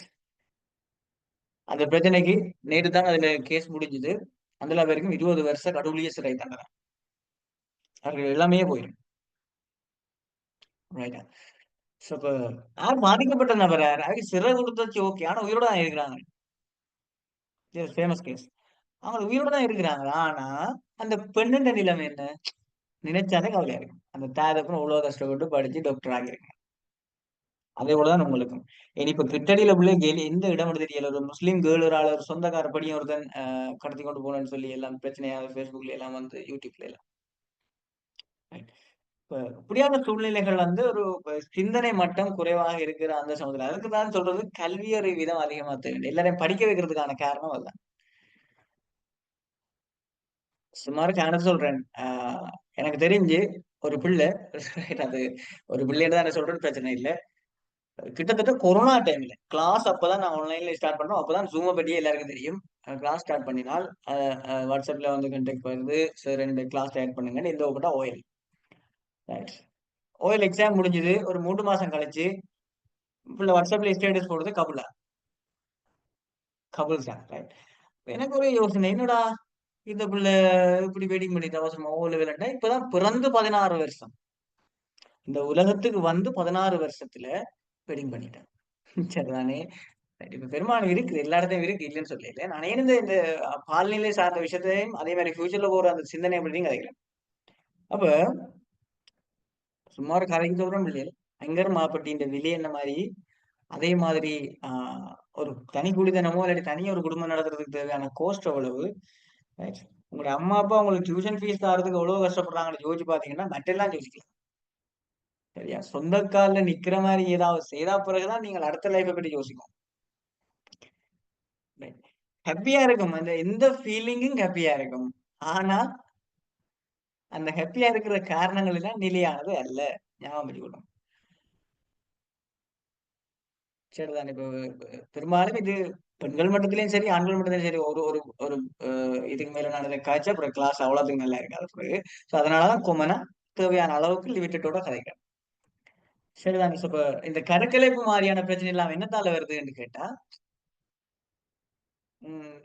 அந்த பிரச்சனைக்கு நேற்று தான் அதுல கேஸ் முடிஞ்சது. அந்த பேருக்கும் 20 வருஷம் கடவுளிய சிறை தண்டனை. அவர்கள் எல்லாமே போயிடும். ரைட்டா? சோ இப்ப யார் பாதிக்கப்பட்ட நபர், யார் அதுக்கு சிறை கொடுத்தாச்சு ஓகே, ஆனா உயிரோட தான் இருக்கிறாங்க. Famous case. அவங்க உயிரோட தான் இருக்கிறாங்க. ஆனா அந்த பெண்ணுன்ற நிலைமை என்ன நினைச்சாலே கவலையா இருக்கு. அந்த தாயத்தப்பன் இவ்வளவு கஷ்டப்பட்டு படிச்சு டாக்டர் ஆகியிருக்கேன். அதே போலதான் உங்களுக்கும். இனி இப்ப கிட்டடியில உள்ள கேலி எந்த இடம் தெரியல, ஒரு முஸ்லீம் கேர்ள் ஒரு ஆள் ஒரு சொந்தக்கார படியும் ஒருத்தன் கடத்தி கொண்டு போனேன்னு சொல்லி எல்லாம் பிரச்சனையாக பேஸ்புக்ல எல்லாம் வந்து யூடியூப்ல எல்லாம். இப்ப இப்படியான சூழ்நிலைகள் வந்து ஒரு சிந்தனை மட்டம் குறைவாக இருக்கிற அந்த சமுதாயம். அதுக்கு தான் சொல்றது கல்வி அறிவு வீதம் அதிகமா தேவை. எல்லாரையும் படிக்க வைக்கிறதுக்கான காரணம் அதுதான். சுமார் கணக்கு சொல்றேன். எனக்கு தெரிஞ்சு ஒரு பிள்ளை அது ஒரு பிள்ளைன்னு தான் சொல்றேன்னு பிரச்சனை இல்லை. கிட்டத்தட்ட கொரோனா டைம்ல கிளாஸ் அப்பதான் நான் ஆன்லைன்ல ஸ்டார்ட் பண்றோம். அப்பதான் ஜூமை பற்றி எல்லாருக்கும் தெரியும். கிளாஸ் ஸ்டார்ட் பண்ணினால் வாட்ஸ்அப்ல வந்து கண்டெக்ட் வருது, சார் 2 கிளாஸ் ஆட் பண்ணுங்கன்னு இந்த ஓப்பட்டா ஓஎல். ரைட். ஓஎல் எக்ஸாம் முடிஞ்சது ஒரு 3 மாசம் கழிச்சு பிள்ளை வாட்ஸ்அப்ல ஸ்டேட்டஸ் போடுறது கபுலா, கபுல் தான். ரைட். எனக்கு ஒரு யோசனை, என்னடா இந்த பிள்ளை இப்படி வெயிட்டிங் பண்ணிட்டு அவசரமா ஓ லெவல் இப்பதான் பிறந்து 16 வருஷம். இந்த உலகத்துக்கு வந்து 16 வருஷத்துல வெட்டிங் பண்ணிட்டான். சரிதானே? இப்ப பெரும்பாலும் இருக்குது, எல்லா இடத்தையும் இருக்கு, இல்லைன்னு சொல்லல. நான் ஏன் இந்த பால்நிலை சார்ந்த விஷயத்தையும் அதே மாதிரி ஃபியூச்சர்ல போற அந்த சிந்தனை பற்றியும் கதைக்கிறேன். அப்ப சும்மா ஒரு கதைக்கு சொல்றோம் இல்லையா, பயங்கர மாப்பட்டி இந்த விலை என்ன மாதிரி, அதே மாதிரி ஒரு தனி குடித்தனமோ இல்லாட்டி தனியா ஒரு குடும்பம் நடத்துறதுக்கு தேவையான கோஸ்ட் எவ்வளவு. ரைட். உங்களுடைய அம்மா அப்பா உங்களுக்கு டியூஷன் ஃபீஸ் தரதுக்கு எவ்வளவு கஷ்டப்படுறாங்கன்னு யோசிச்சு பாத்தீங்கன்னா மற்றெல்லாம் யோசிக்கலாம். சரியா? சொந்த கால்ல நிக்கிற மாதிரி ஏதாவது செய்தா பிறகுதான் நீங்கள் அடுத்த லைஃபை பற்றி யோசிக்கும். ஹாப்பியா இருக்கும், அந்த எந்த ஃபீலிங்கும் ஹாப்பியா இருக்கும். ஆனா அந்த ஹாப்பியா இருக்கிற காரணங்கள் எல்லாம் நிலையானது அல்ல. ஞாபகம் வச்சுக்கணும். சரிதான். இப்போ பெரும்பாலும் இது பெண்கள் மட்டத்திலயும் சரி, ஆண்கள் மட்டத்திலயும் சரி, ஒரு ஒரு ஒரு இதுக்கு மேல நான் இதை காய்ச்சா அப்புறம் கிளாஸ் அவ்வளவுக்கு நல்லா இருக்காது பிறகு. ஸோ அதனாலதான் கொமனா தேவையான அளவுக்கு லிமிட்டோட கதைக்கிறேன். சரிதான். இப்ப இந்த கருக்கலைப்பு மாதிரியான பிரச்சனை எல்லாம் என்னத்தால வருதுன்னு கேட்டா, உம்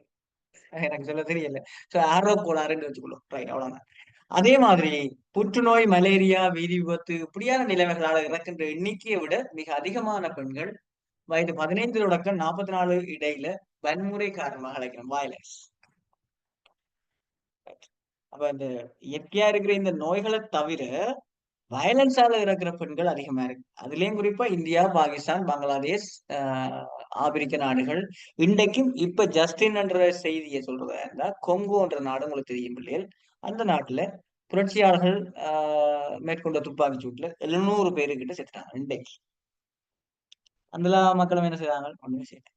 எனக்கு சொல்ல தெரியல. சோ ஆர்வ கோளாறுன்னு வச்சுக்கணும். ரைட், அவ்வளவுதான். அதே மாதிரி புற்றுநோய், மலேரியா, வீதி விபத்து இப்படியான நிலைமைகளால இறக்கின்ற எண்ணிக்கையை விட மிக அதிகமான பெண்கள் வயது 15 தொடக்கம் 44 இடையில வன்முறை காரணமாக அழைக்கணும், வயலன்ஸ். அப்ப இந்த இயற்கையா இருக்கிற இந்த நோய்களை தவிர வயலன்ஸால இறக்குற பெண்கள் அதிகமா இருக்கு. அதுலயும் குறிப்பா இந்தியா, பாகிஸ்தான், பங்களாதேஷ், ஆப்பிரிக்க நாடுகள். இன்றைக்கும் இப்ப ஜஸ்டின் என்ற செய்தியை சொல்றதா இருந்தா கொங்கோ என்ற நாடு உங்களுக்கு தெரியும் பிள்ளைகள். அந்த நாட்டுல புரட்சியாளர்கள் மேற்கொண்ட துப்பாக்கி சூட்டுல 700 பேருக்கிட்ட செத்துட்டாங்க இன்றைக்கு. அந்த மக்களும் என்ன செய்தாங்க? ஒண்ணுமே செய்யல.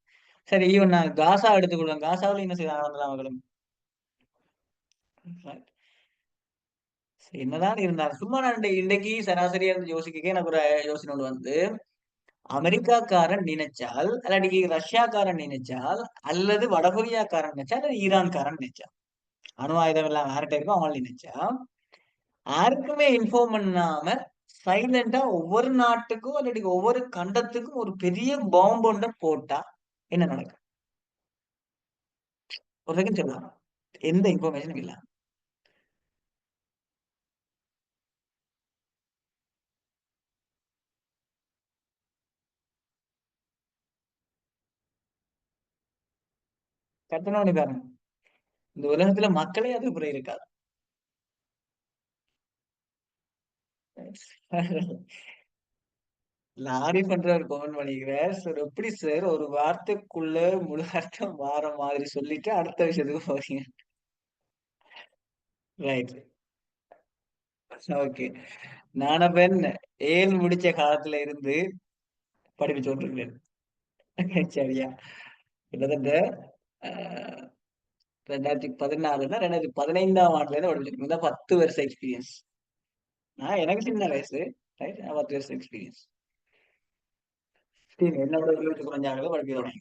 சரி, ஈவன் நான் காசா எடுத்துக்கொள்வேன். காசாவில் என்ன செய்தாங்க அந்த மக்களும்? என்னதான் இருந்தாலும் சும்மா நான் இன்றைக்கு சராசரியா இருந்து யோசிக்க எனக்கு ஒரு யோசனை ஒண்ணு வந்து, அமெரிக்காக்காரன் நினைச்சால், இல்லாட்டி ரஷ்யாக்காரன் நினைச்சால், அல்லது வடகொரியாக்காரன் நினைச்சா, அல்லது ஈரான்காரன் நினைச்சா, அணு ஆயுதம் எல்லாம் யார்கிட்ட இருக்கும் அவங்க நினைச்சா, யாருக்குமே இன்ஃபார்ம் பண்ணாம சைலண்டா ஒவ்வொரு நாட்டுக்கும் இல்லாட்டி ஒவ்வொரு கண்டத்துக்கும் ஒரு பெரிய பாம்பு ஒன்றை போட்டா என்ன நடக்கும்? ஒரு செகண்ட் சொல்லலாம், எந்த இன்ஃபர்மேஷனும் இல்ல. கற்பனை பண்ணி பாருங்க, இந்த உலகத்துல மக்களே அது புரிய இருக்காது. லாரி பண்ற ஒரு கமெண்ட் பண்ணிக்கிறேன் சார். எப்படி சார் ஒரு வார்த்தைக்குள்ள முழு அர்த்தம் மாற மாதிரி சொல்லிட்டு அடுத்த விஷயத்துக்கு போறீங்க? ரைட். ஓகே. நானப்பன் ஏழு முடிச்ச காலத்துல இருந்து படிப்பிச்சு கொண்டிருக்கிறேன். சரியா? கிட்டத்தட்ட அஹ், 2016 2015 ஆண்டுல இருந்து படிச்சிருக்கேன். இந்த 10 வருஷம் எக்ஸ்பீரியன்ஸ். எனக்கு சின்ன வயசு. ரைட், 10 வருஷம் எக்ஸ்பீரியன்ஸ். என்னோட 25 படிக்கிறோம்.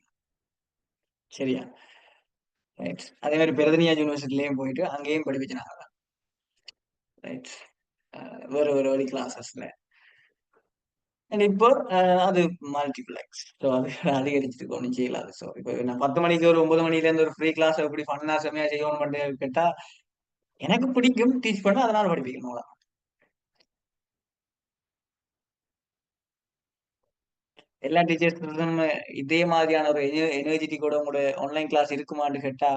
சரியா? ரைட். அதே மாதிரி பிரதனியா யூனிவர்சிட்டிலயும் போயிட்டு அங்கேயும் படிப்பிச்சு நாங்க. ரைட். வேற ஒரு வழி கிளாஸஸ்ல. இப்போ அது மல்டிப்ளெக்ஸ். ஸோ அது அதிகரிச்சுட்டு ஒன்றும் செய்யலாது. ஸோ இப்போ நான் 10 மணிக்கு ஒரு 9 மணில இருந்து ஒரு ஃப்ரீ கிளாஸ் எப்படி ஃபன்னா செம்மையா செய்யணும் பண்ணி கேட்டா எனக்கு பிடிக்கும் டீச் பண்ண, அதனால படிப்பிக்கணும் அவ்வளோ. எல்லா டீச்சர்ஸும் இதே மாதிரியான ஒரு எனர்ஜெட்டிக்கோட உங்களோட ஆன்லைன் கிளாஸ் இருக்குமான்னு கேட்டா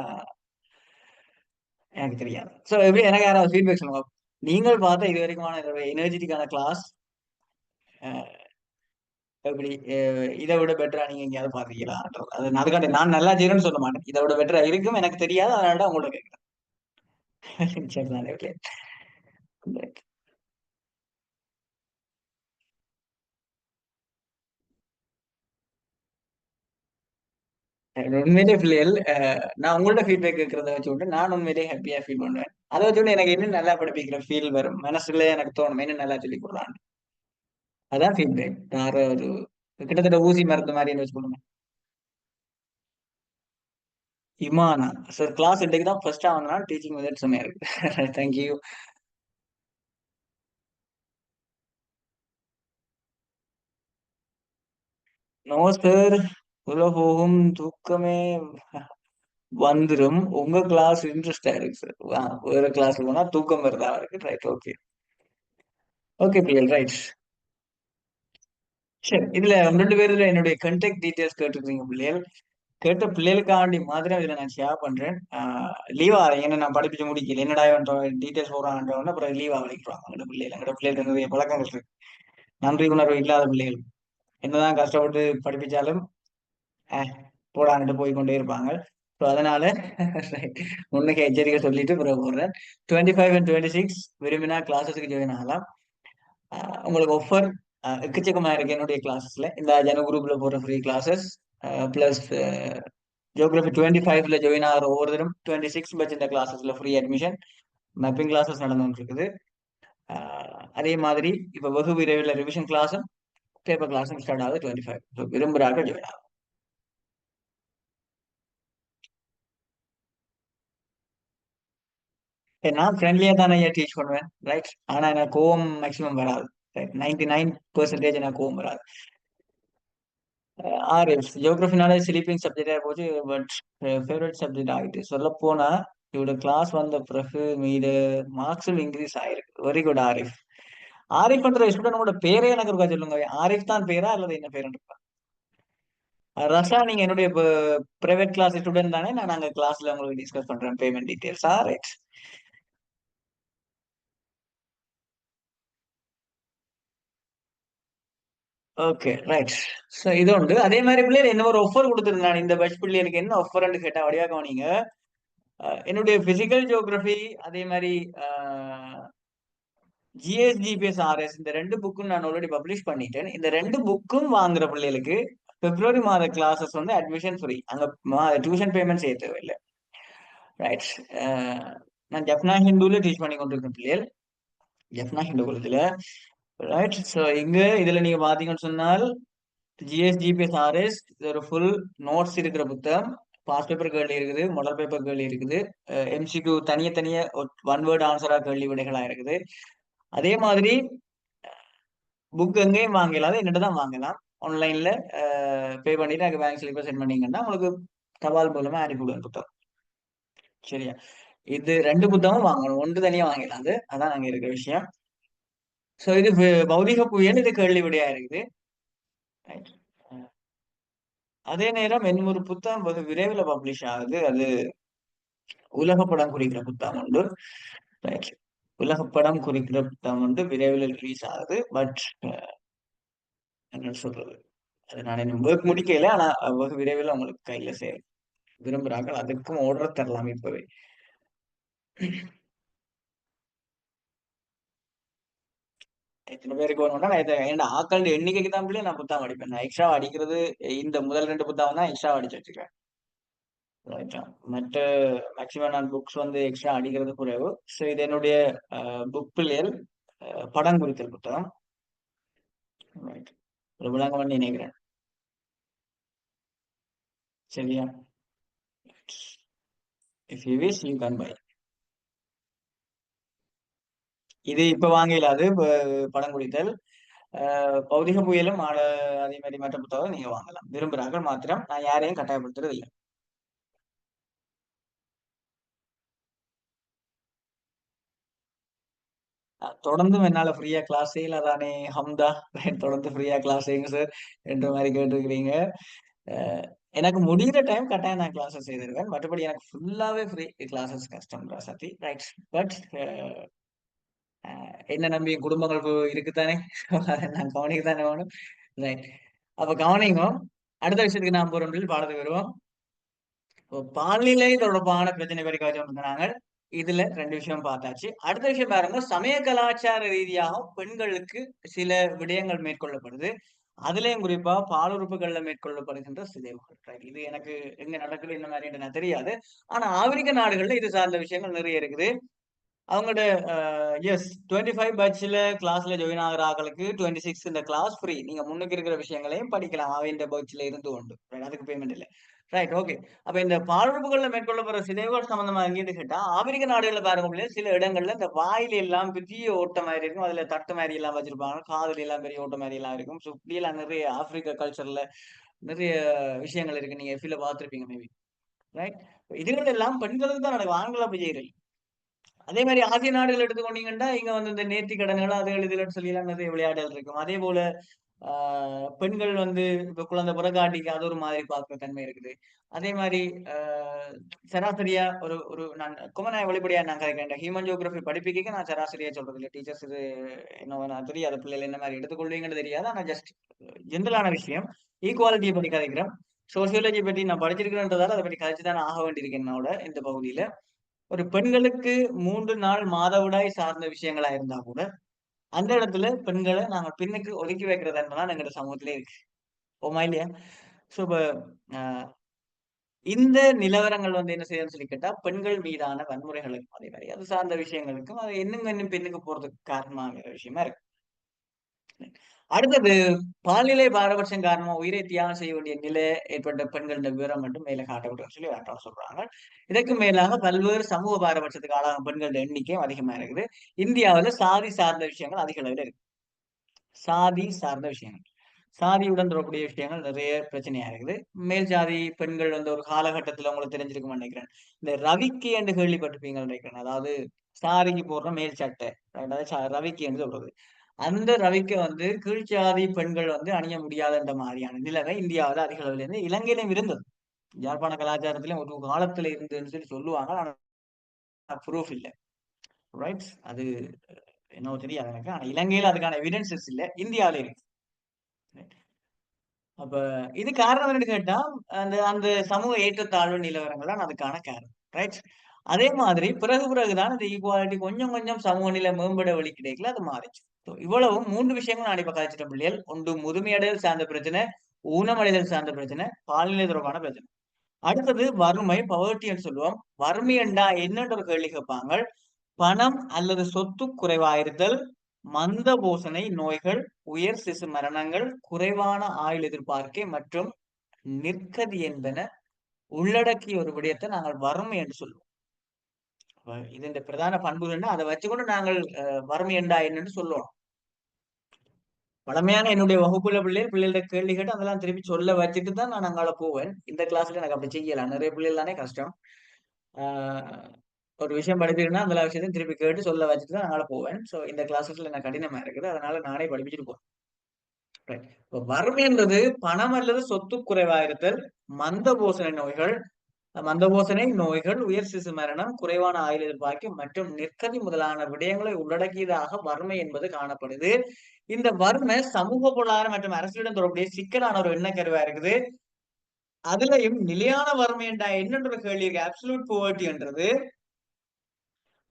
எனக்கு தெரியாது. ஸோ எப்படி எனக்கு யாராவது ஃபீட்பேக் சொல்லுங்க. நீங்கள் பார்த்த இது வரைக்குமான எனர்ஜெட்டிக்கான கிளாஸ் எப்படி இதை விட பெட்டரா நீங்க எங்கேயாவது பாத்தீங்களா? அது அதுக்காண்டி நான் நல்லா செய்யணும்னு சொல்ல மாட்டேன். இதை விட பெட்டரா இருக்கும் எனக்கு தெரியாது, அதனால தான் உங்கள்ட்ட கேட்கிறேன். சரிதானே? ஓகே. உண்மையிலே பிள்ளைகள் நான் உங்கள்ட்ட ஃபீட்பேக் கேட்கறத வச்சு விட்டு நான் உண்மையிலேயே ஹாப்பியா ஃபீல் பண்ணுவேன். அதை வச்சு விட்டு எனக்கு இன்னும் நல்லா படிப்பிக்கிற ஃபீல் வரும், மனசுல எனக்கு தோணும் இன்னும் நல்லா சொல்லி கொடுறான்னு. அதான் ஃபீட்பேக். வேற ஒரு கிட்டத்தட்ட ஊசி மருந்து மாதிரி வச்சுக்கணும். இமானா சார் கிளாஸ் இன்னைக்கு தான் ஃபர்ஸ்டா வந்தனா டீச்சிங் மெத்தட் செம்மையா இருக்கு. தேங்க்யூ. நோ சார், உள்ள போகும் தூக்கமே வந்துடும். உங்க கிளாஸ் இன்ட்ரெஸ்டா இருக்கு சார். வேற கிளாஸ் போனா தூக்கம் வருதா இருக்கு. Right, okay. Okay Priyal, right. சரி, இதுல 2 பேர்ல என்னுடைய கண்டாக்ட் டீடைல்ஸ் கேட்டுருக்கீங்க பிள்ளைகள். கேட்ட பிள்ளைகளுக்காண்டி மாத்திரம் இதுல நான் ஷேர் பண்றேன். லீவா ஏன்னா நான் படிப்பிச்சு முடிக்கல, என்னடா டீடைல்ஸ் போடுறாங்கன்ற அப்புறம் லீவா வலிக்கிறாங்க எங்கட பிள்ளைகள் நிறைய பழக்கங்கள் இருக்கு. நன்றி உணர்வு இல்லாத பிள்ளைகள் என்னதான் கஷ்டப்பட்டு படிப்பிச்சாலும் போடான்ட்டு போய் கொண்டே இருப்பாங்க. ஸோ அதனால முன்னுக்கு எச்சரிக்கை சொல்லிட்டு பிறகு போடுறேன். 25 and 26 விரும்பினா கிளாஸஸுக்கு ஜாயின் ஆகலாம். உங்களுக்கு ஆஃபர் எக்கச்சக்கமா இருக்கு என்னுடைய கிளாஸஸ்ல. இந்த ஜன குரூப்ல போடுற ஃப்ரீ கிளாஸஸ் பிளஸ் ஜியோகிராஃபி 25ல ஜாயின் ஆகிற ஒவ்வொருத்தரும் 26 பட்ச இந்த கிளாஸஸ்ல ஃப்ரீ அட்மிஷன். மேப்பிங் கிளாஸஸ் நடந்துட்டு இருக்குது. அதே மாதிரி இப்ப வெகு விரைவில் ரிவிஷன் கிளாஸும் பேப்பர் கிளாஸும் ஸ்டார்ட் ஆகுது 25. ஸோ விரும்புறாங்க ஜாயின் ஆகும். நான் ஃப்ரெண்ட்லியா தானே டீச் பண்ணுவேன், ரைட். ஆனா எனக்கு கோவம் மேக்ஸிமம் வராது. 99% எனக்கு கோவம் வராது. ஆர்எஃப் ஜியோகிராஃபினாலே ஸ்லீப்பிங் சப்ஜெக்டா போச்சு. பட் ஃபேவரட் சப்ஜெக்ட் ஆகிட்டு சொல்ல போனா இவட கிளாஸ் வந்த பிறகு மீது மார்க்ஸும் இன்க்ரீஸ் ஆயிருக்கு. Very good Arif. ஆரிஃப் பண்ற ஸ்டூடெண்டோட பேரே எனக்கு இருக்கா சொல்லுங்க. ஆரிஃப் தான் பேரா அல்லது என்ன பேரு இருக்கா? ரஷா, நீங்க என்னுடைய பிரைவேட் கிளாஸ் ஸ்டூடெண்ட் தானே? நான் அங்க கிளாஸ்ல உங்களுக்கு டிஸ்கஸ் பண்றேன் payment details. Right. Okay, right. So இது உண்டு. அதே மாதிரி பிள்ளைகள் என்ன ஒரு ஆஃபர் கொடுத்துருந்தாங்க இந்த பட்ச் பிள்ளைகளுக்கு. என்ன ஆஃபர்ன்னு கேட்டா வழியா கவனிங்க. என்னுடைய பிசிக்கல் ஜியோகிராஃபி அதே மாதிரி ஜிஎஸ்ஜிபிஎஸ் ஆர்எஸ் இந்த 2 புக்கும் நான் ஆல்ரெடி பப்ளிஷ் பண்ணிட்டேன். இந்த 2 புக்கும் வாங்குற பிள்ளைகளுக்கு பிப்ரவரி மாத கிளாஸஸ் வந்து அட்மிஷன் ஃப்ரீ. அங்க டியூஷன் பேமெண்ட் செய்ய தேவையில்லை, ரைட். நான் ஜப்னா ஹிந்துல டீச் பண்ணி கொண்டிருக்கேன் பிள்ளைகள், ஜப்னா ஹிந்து குலத்துல, ரைட். ஸோ இங்க இதுல நீங்க பாத்தீங்கன்னு சொன்னால் ஜிஎஸ்ஜிபிஎஸ் ஆர்எஸ் இது ஒரு ஃபுல் நோட்ஸ் இருக்கிற புத்தகம். பாஸ் பேப்பர் கேள்வி இருக்குது, மாடல் பேப்பர் கேள்வி இருக்குது, எம்சிக்யூ தனிய தனிய ஒன் வேர்ட் ஆன்சரா கேள்வி விடைகளா இருக்குது. அதே மாதிரி புக் எங்கேயும் வாங்கலாம், என்னட்டு தான் வாங்கலாம். ஆன்லைன்ல பே பண்ணிட்டு எனக்கு பேங்க் ஸ்லிப்பை சென்ட் பண்ணீங்கன்னா உங்களுக்கு தபால் மூலமா அனுப்பிவிடுவேன் புத்தகம். சரியா? இது 2 புத்தகமும் வாங்கணும், ஒன்று தனியா வாங்கலாம். அதான் அங்க இருக்கிற விஷயம். ஸோ இது பௌதிக புவியியல், இது கேள்வி விடையா இருக்குது. Right. அதே நேரம் இன்னொரு புத்தகம் வெகு விரைவில் பப்ளிஷ் ஆகுது. அது உலக படம் குறிக்கிற புத்தகம் உண்டு, ரைட். உலக படம் குறிக்கிற புத்தகம் உண்டு, விரைவில் ரிலீஸ் ஆகுது. பட் என்ன சொல்றது, அது நான் இன்னும் ஒர்க் முடிக்கல. ஆனா வெகு விரைவில் உங்களுக்கு கையில சேரும். விரும்புறாங்க அதுக்கும் ஆர்டர் தரலாம் இப்பவே. எத்தனை பேருக்கு வேணும்னா நான் என் ஆக்கள் எண்ணிக்கைக்கு தான் பிள்ளை நான் புத்தகம் அடிப்பேன். நான் எக்ஸ்ட்ரா அடிக்கிறது இந்த முதல் 2 புத்தகம் தான் எக்ஸ்ட்ரா அடிச்சு வச்சுக்கிறேன், ரைட்டா. மற்ற மேக்சிமம் நான் புக்ஸ் வந்து எக்ஸ்ட்ரா அடிக்கிறது குறைவு. ஸோ இது என்னுடைய புக் பிள்ளைகள் படம் குறித்தல் புத்தகம், ரைட். ஒரு விளங்கம் பண்ணி நினைக்கிறேன். சரியா? If you wish you can buy. இது இப்ப வாங்கல, அது படம் குறித்தல். பௌதிக புயலும் அதே மாதிரி மற்ற புத்தகம் நீங்க வாங்கலாம், விரும்புறாங்க மாத்திரம். நான் யாரையும் கட்டாயப்படுத்துறது இல்லை. தொடர்ந்தும் என்னால ஃப்ரீயா கிளாஸ் செய்யல தானே ஹம்தா. தொடர்ந்து ஃப்ரீயா கிளாஸ் செய்யுங்க சார் என்ற மாதிரி கேட்டுருக்கிறீங்க. அஹ் எனக்கு முடிகிற டைம் கட்டாயம் நான் கிளாஸஸ் செய்திருக்கேன். மற்றபடி எனக்கு ஃபுல்லாவே ஃப்ரீ கிளாஸஸ் கஷ்டம் ராசாத்தி, ரைட். பட் என்ன நம்பி என் குடும்பங்களுக்கு இருக்குத்தானே. அதை நான் கவனிக்க தானே வேணும், ரைட். அப்ப கவனிங்க. அடுத்த விஷயத்துக்கு நான் போறோம், பாடத்துக்கு வருவோம். பாலியலை தொடர்பான பிரச்சனை வரைக்கும் வச்சிருந்தாங்க. இதுல 2 விஷயம் பார்த்தாச்சு. அடுத்த விஷயம் பாருங்க, சமய கலாச்சார ரீதியாக பெண்களுக்கு சில விடயங்கள் மேற்கொள்ளப்படுது. அதுலயும் குறிப்பா பாலுறுப்புகள்ல மேற்கொள்ளப்படுகின்ற சிதைவுகள், right? இது எனக்கு எங்க நடக்குது இந்த மாதிரி எனக்கு தெரியாது. ஆனா ஆப்பிரிக்க நாடுகள்ல இது சார்ந்த விஷயங்கள் நிறைய இருக்குது. அவங்களோட எஸ் 25 பேட்ச்ல கிளாஸ்ல ஜாயின் ஆகிற ஆட்களுக்கு 26 இந்த கிளாஸ் ஃப்ரீ. நீங்க முன்னுக்கு இருக்கிற விஷயங்களையும் படிக்கலாம் அவைன்ற பேட்ச்ல இருந்து கொண்டு, right? அதுக்கு பேமெண்ட் இல்லை, ரைட். ஓகே. அப்ப இந்த பாலுறுப்புகள்ல மேற்கொள்ளப்படுற சிதைவுகள் சம்பந்தமா எங்கிட்டு கேட்டா ஆப்பிரிக்க நாடுகள்ல பாருங்க, சில இடங்கள்ல இந்த வாயில எல்லாம் பெரிய ஓட்ட மாதிரி இருக்கும், அதுல தட்டு மாதிரி எல்லாம் வச்சிருப்பாங்க, காதுல எல்லாம் பெரிய ஓட்ட மாதிரி எல்லாம் இருக்கும். ஸோ இப்படி எல்லாம் நிறைய ஆப்பிரிக்கா கல்ச்சர்ல நிறைய விஷயங்கள் இருக்கு. நீங்க எஃபில பார்த்துருப்பீங்க மேபி, ரைட். இதுகள் எல்லாம் பெண்களுக்கு தான் நடக்கும், ஆண்கள் அப்படி செய்யறது. அதே மாதிரி ஆசிய நாடுகள் எடுத்துக்கொண்டீங்கன்னா இங்க வந்து இந்த நேர்த்தி கடன்கள் அது இதுலன்னு சொல்லி எல்லாம் நிறைய விளையாடல் இருக்கும். அதே போல பெண்கள் வந்து இப்ப குழந்தை பிறகாட்டிக்கு அது ஒரு மாதிரி பார்க்குற தன்மை இருக்குது. அதே மாரி சராசரியா ஒரு ஒரு நான் குமநாய வெளிப்படையா நான் கதைக்கிறேன். ஹியூமன் ஜியோகிராஃபி படிப்பிக்க நான் சராசரியா சொல்றது இல்ல. டீச்சர்ஸ் இது என்னவோ நான் தெரியாது பிள்ளைகள் என்ன மாரி எடுத்துக்கொள்வீங்கன்னு தெரியாது. ஆனா ஜஸ்ட் ஜென்ரலான விஷயம். ஈக்குவாலிட்டிய பத்தி கதைக்கிறோம். சோசியாலஜி பத்தி நான் படிச்சிருக்கிறேன்றதால அத பத்தி கதைச்சு தானே ஆக வேண்டியிருக்கு என்னோட இந்த பகுதியில. ஒரு பெண்களுக்கு 3 நாள் மாதவிடாய் சார்ந்த விஷயங்களா இருந்தா கூட, அந்த இடத்துல பெண்கள நாங்க பின்னுக்கு ஒதுக்கி வைக்கிற தன்மை தான் எங்கட சமூகத்திலே இருக்கு. போமா இல்லையா? சோ இப்ப அ இந்த நிலவரங்கள் வந்து என்ன செய்யுதுன்னு சொல்லி கேட்டா, பெண்கள் மீதான வன்முறைகளுக்கும், அதே மாரி அது சார்ந்த விஷயங்களுக்கும், அது இன்னும் பின்னுக்கு போறதுக்கு காரணமாகிற விஷயமா இருக்கு. அடுத்தது பாலியலை பாரபட்சம் காரணமா உயிரை தியாகம் செய்ய வேண்டிய நிலை ஏற்பட்ட பெண்களின் விவரம் மட்டும் மேலே காட்டப்படும் சொல்லி ஆட்டோ சொல்றாங்க. இதற்கு மேலாக பல்வேறு சமூக பாரபட்சத்துக்கு ஆளாகும் பெண்களின் எண்ணிக்கையும் அதிகமா இருக்குது. இந்தியாவுல சாதி சார்ந்த விஷயங்கள் அதிக அளவில் இருக்கு. சாதி சார்ந்த விஷயங்கள். சாதியுடன் தொடர்புடைய விஷயங்கள் நிறைய பிரச்சனையா இருக்குது. மேல் ஜாதி பெண்கள் வந்து ஒரு காலகட்டத்துல உங்களுக்கு தெரிஞ்சிருக்கும்னு நினைக்கிறேன். இந்த ரவிக்கி என்று கேள்விப்பட்டிருப்பீங்கன்னு நினைக்கிறேன். அதாவது சாரிக்கு போடுற மேல் சட்டை. அதாவது ரவிக்கி என்று சொல்றது. அந்த ரவிக்க வந்து கீழ் ஜாதி பெண்கள் வந்து அணிய முடியாதுன்ற மாதிரியான நிலைமை இந்தியாவுல அதிக அளவில் இருந்து இலங்கையிலும் இருந்தது. யாழ்ப்பாண கலாச்சாரத்திலும் ஒரு காலத்துல இருந்துன்னு சொல்லி சொல்லுவாங்க. ஆனா ப்ரூஃப் இல்ல. ரைட்? அது என்னவோ தெரியாது எனக்கு. ஆனா இலங்கையில அதுக்கான எவிடன்ஸஸ் இல்ல. இந்தியாவுல இருக்கு. அப்ப இது காரணம் என்னன்னு கேட்டா, அந்த அந்த சமூக ஏற்றத்தாழ்வு நிலவரங்கள் தான் அதுக்கான காரணம். ரைட்? அதே மாதிரி பிறகுதான் இந்த ஈக்குவாலிட்டி கொஞ்சம் கொஞ்சம் சமூக நிலை மேம்பட வழி கிடைக்கல அது மாறிச்சு. இவ்வளவும் 3 விஷயங்கள் நான் இப்ப கதைச்சிட்டேன் பிள்ளைகள். ஒன்று முதுமையடைதல் சார்ந்த பிரச்சனை, ஊனமடைதல் சார்ந்த பிரச்சனை, பால்நிலை தொடர்பான பிரச்சனை. அடுத்தது வறுமை, பவர்ட்டின்னு சொல்லுவோம். வறுமை என்றா என்னன்ற ஒரு கேள்வி கேட்பாங்க. பணம் அல்லது சொத்து குறைவாயிருத்தல், மந்த போசனை நோய்கள், உயர் சிசு மரணங்கள், குறைவான ஆயுள் எதிர்பார்க்கை மற்றும் நிற்கதி என்பன உள்ளடக்கிய ஒரு விடயத்தை நாங்கள் வறுமை என்று சொல்லுவோம். இதன் பிரதான பண்புகள்னா அதை வச்சுக்கொண்டு நாங்கள் வறுமை என்றா என்னன்னு சொல்லுவோம். பழமையான என்னுடைய வகுப்புல பிள்ளைகள கேள்வி கேட்டு அதெல்லாம் திருப்பி சொல்ல வச்சுட்டு தான் நான் அங்கால போவேன். இந்த கிளாஸ்ல எனக்கு அப்படி செய்யலாம். நிறைய பிள்ளைகள் தானே கஷ்டம். ஆஹ் ஒரு விஷயம் படிப்பீங்கன்னா அந்த விஷயத்தையும் திருப்பி கேட்டு சொல்ல வச்சுட்டு தான் அங்கால போவேன். சோ இந்த கிளாஸஸ்ல எனக்கு கடினமா இருக்குது. அதனால நானே படிப்பிச்சுட்டு போவேன். ரைட். இப்ப வறுமைன்றது பணம் அல்லது சொத்து குறைவாயிருத்தல், மந்தபோசனை நோய்கள், மந்தபோசனை நோய்கள், உயர் சிசு மரணம், குறைவான ஆயுள் எதிர்பார்க்கை மற்றும் நிற்கதி முதலான விடயங்களை உள்ளடக்கியதாக வறுமை என்பது காணப்படுது. இந்த வறுமை சமூக பொருளாதார மற்றும் அரசியலுடன் தொடர்புடைய சிக்கலான ஒரு எண்ணக்கருவா இருக்குது. அதுலயும் நிலையான வறுமை என்றா என்னன்ற கேள்வி இருக்கு. அப்சல்யூட் புவர்ட்டி என்றது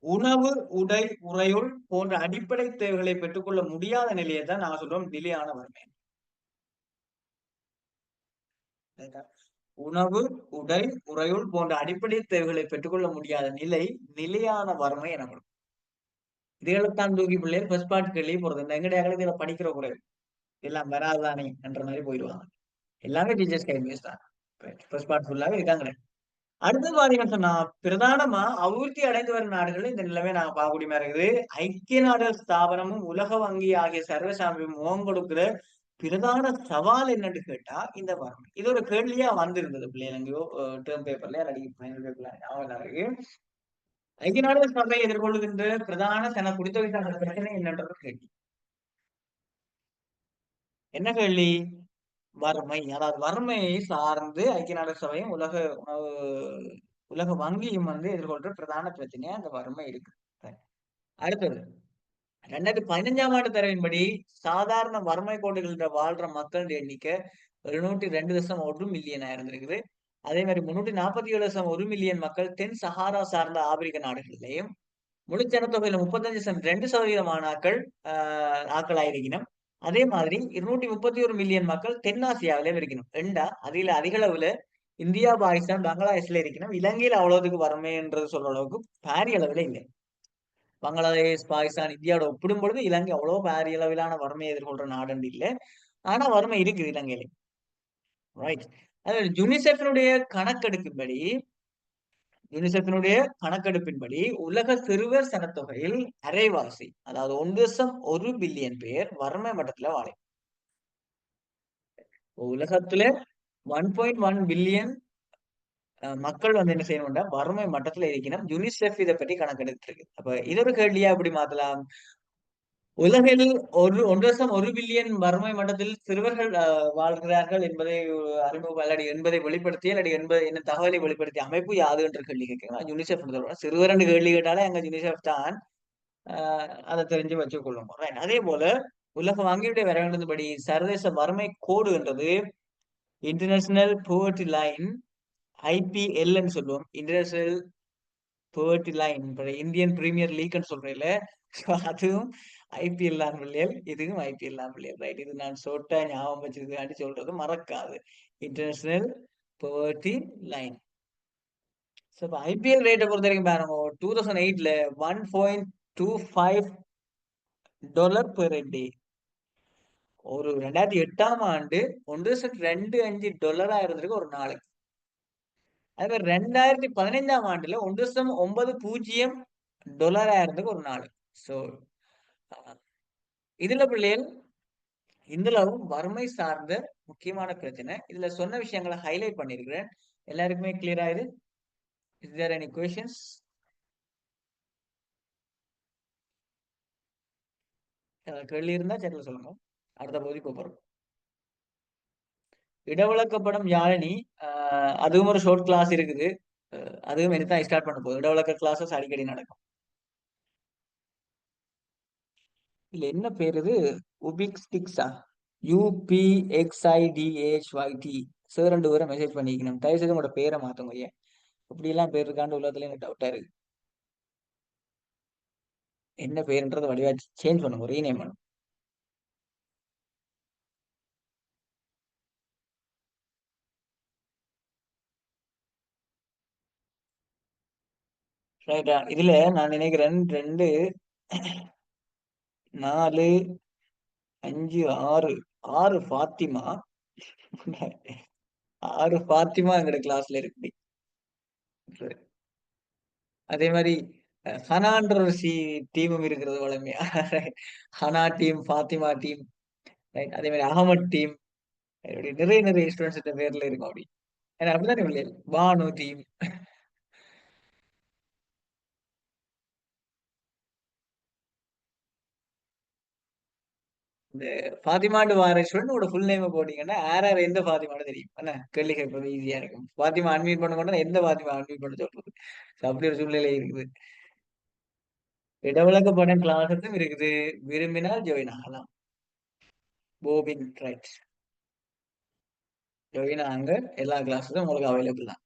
உணவு, உடை, உறையுள் போன்ற அடிப்படை தேவைகளை பெற்றுக்கொள்ள முடியாத நிலையை தான் நாங்க சொல்றோம் நிலையான வறுமை. உணவு, உடை, உறையுள் போன்ற அடிப்படை தேவைகளை பெற்றுக்கொள்ள முடியாத நிலை நிலையான வறுமை எனப்படும். இதுகளைத்தான் தூக்கி பிள்ளைகள் ஃபர்ஸ்ட் பார்ட் கேள்வி போறது. இந்த எங்கடைய இதுல படிக்கிற குறைவு எல்லாம் வராதானே என்ற மாதிரி போயிடுவாங்க. எல்லாமே டீச்சர்ஸ் கைட்ஸ் தான். ஃபர்ஸ்ட் பார்ட் ஃபுல்லாவே இருக்காங்க. அடுத்தது பாத்தீங்கன்னு சொன்னா பிரதானமா அபிவிருத்தி அடைந்து வரும் நாடுகள்ல இந்த நிலைமை நாங்க பார்க்கக்கூடிய மாதிரி இருக்குது. ஐக்கிய நாடுகள் ஸ்தாபனமும் உலக வங்கி ஆகிய சர்வசாமியும் முகம் கொடுக்கிற பிரதான சவால் என்னன்னு கேட்டா இந்த வறுமை. இது ஒரு கேள்வியா வந்திருந்தது பிள்ளைங்க எங்கேயோ டேர்ம் பேப்பர்ல இல்லாட்டி ஃபைனல் பேப்பர்ல ஞாபகம் இருக்கு. ஐக்கிய நாடுகள் சபை எதிர்கொள்ளுகின்ற பிரதான தன குடித்தொகை சார்ந்த பிரச்சனை என்னன்றது கேள்வி. என்ன கேள்வி? வறுமை. அதாவது வறுமையை சார்ந்து ஐக்கிய நாடுகள் சபையும் உலக வங்கியும் வந்து எதிர்கொள்ற பிரதான பிரச்சனையா அந்த வறுமை இருக்கு. அடுத்தது 2015ஆம் ஆண்டு தரவின்படி சாதாரண வறுமை கோட்டுகளில் வாழ்ற மக்கள் எண்ணிக்கை 702.1 மில்லியனா இருந்திருக்குது. அதே மாதிரி 347.1 மில்லியன் மக்கள் தென் சஹாரா சார்ந்த ஆப்பிரிக்க நாடுகளிலேயும் முழு ஜனத்தொகையில 35.2% ஆட்கள் ஆக்களாயிருக்கணும். அதே மாதிரி 231 மில்லியன் மக்கள் தென்னாசியாவிலே இருக்கணும். ரெண்டா அதில அதிக அளவுல இந்தியா, பாகிஸ்தான், பங்களாதேஷ்ல இருக்கணும். இலங்கையில அவ்வளவுக்கு வறுமைன்றது சொல்ற அளவுக்கு பாரிய அளவுல இல்லை. பங்களாதேஷ், பாகிஸ்தான், இந்தியாவோட ஒப்பிடும் பொழுது இலங்கை அவ்வளவு பாரிய அளவிலான வறுமையை எதிர்கொள்ற நாடு இல்ல. ஆனா வறுமை இருக்குது இலங்கையில. ரைட். அதாவது யுனிசெஃபினுடைய கணக்கெடுப்பின்படி உலக சிறுவர் சனத்தொகையில் அரைவாசி அதாவது 1.1 பில்லியன் பேர் வறுமை மட்டத்துல வாழை. உலகத்துல 1.1 பில்லியன் மக்கள் வந்து என்ன செய்யணும்னா வறுமை மட்டத்துல இருக்கணும். யுனிசெஃப் இதை பற்றி கணக்கெடுத்து இருக்கு. அப்ப இது ஒரு கேள்வியா எப்படி மாத்தலாம்? உலகில் 1.1 பில்லியன் வறுமை மட்டத்தில் சிறுவர்கள் வாழ்கிறார்கள் என்பதை அறிமுக அல்லது என்பதை வெளிப்படுத்திய அல்லது என்பது என்ன தகவலை வெளிப்படுத்திய அமைப்பு யாது என்று கேள்வி கேட்கிறாங்க. யூனிசெஃப் சிறுவர் என்று கேள்வி கேட்டாலே அங்க யூனிசெஃப் தான். அதை தெரிஞ்சு வச்சுக்கொள்ளும். அதே போல உலக வங்கியுடைய வரைவின்படி சர்வதேச வறுமை கோடு என்றது இன்டர்நேஷனல் புவர்ட்டி லைன், IPL சொல்லுவோம். International poverty line, Indian premier லீக்னு சொல்றேன்ல, அதுவும் IPL தான் பிள்ளைகள், இதுவும் IPL தான் பிள்ளைகள். ரைட், இது நான் சொட்ட ஞாபகம் வச்சிருக்காண்டி சொல்றது மறக்காது. International poverty line. ஸோ இப்போ IPL ரேட்டை பொறுத்த வரைக்கும் பாருங்க, 2008ல $1.25 per day. ஒரு 2008ஆம் ஆண்டு $1.25 இருந்திருக்கு ஒரு நாளைக்கு. அதே மாதிரி 2015ஆம் ஆண்டுல $1.90 இருந்திருக்கு ஒரு நாள். ஸோ இதுல பிள்ளைகள் இந்தளவும் வறுமை சார்ந்த முக்கியமான பிரச்சனை. இதுல சொன்ன விஷயங்களை ஹைலைட் பண்ணிருக்கிறேன். எல்லாருக்குமே கிளியர் ஆயுது? Is there any questions? கேள்வி இருந்தா சேனல் சொல்லுங்க. அடுத்த பகுதி போறோம். இடவிளக்கப்படும் யாழினி, அதுவும் ஒரு ஷார்ட் கிளாஸ் இருக்குது. அதுவும் தான் ஸ்டார்ட் பண்ண போகுது. இடவிளக்க கிளாஸஸ் அடிக்கடி நடக்கும். இல்ல என்ன பேர் இது? உபிக் ஸ்டிக்ஸா? UPXIDHYT. சார் 2 பேரை மெசேஜ் பண்ணிக்கணும். தயவு செய்து உங்களோட பேரை மாத்துங்க. ஏன் இப்படி எல்லாம் பேர் இருக்காண்டு உள்ளதுல எனக்கு டவுட்டா இருக்கு. என்ன பேருன்றத வடிவா சேஞ்ச் பண்ணுங்க, ரீநேம் பண்ணுங்க. ரைட்டா? இதுல நான் நினைக்கிறேன் 2, 4, 5, 6, 6 ஃபாத்திமா. 6 ஃபாத்திமா எங்கட கிளாஸ்ல இருக்கு. அதே மாதிரி ஹனான்ற ஒரு டீமும் இருக்கிறது வளமையா. Hana team, Fathima team, right. அதே மாதிரி அகமட் டீம், நிறைய நிறைய ஸ்டூடெண்ட்ஸ் பேர்ல இருக்கும் அப்படி. ஏன்னா அப்படித்தானே இல்லையா? பானு டீம். இந்த ஃபாத்திமாண்டு வார ஸ்டூடெண்ட் ஃபுல் நேம் போட்டீங்கன்னா யார் யார் எந்த ஃபாத்திமான்னு தெரியும். என்ன கேள்வி கேட்பது ஈஸியா இருக்கும். ஃபாத்திமா அன்மீட் பண்ண கொண்டா எந்த ஃபாத்திமா அன்மீட் பண்ண சொல்றது. அப்படி ஒரு சூழ்நிலை இருக்குது. இடவிளக்கப்படும் கிளாஸஸும் இருக்குது. விரும்பினால் ஜாயின் ஆகலாம். போபின், ரைட். ஜாயின் ஆங்க. எல்லா கிளாஸஸும் உங்களுக்கு அவைலபிள் தான்.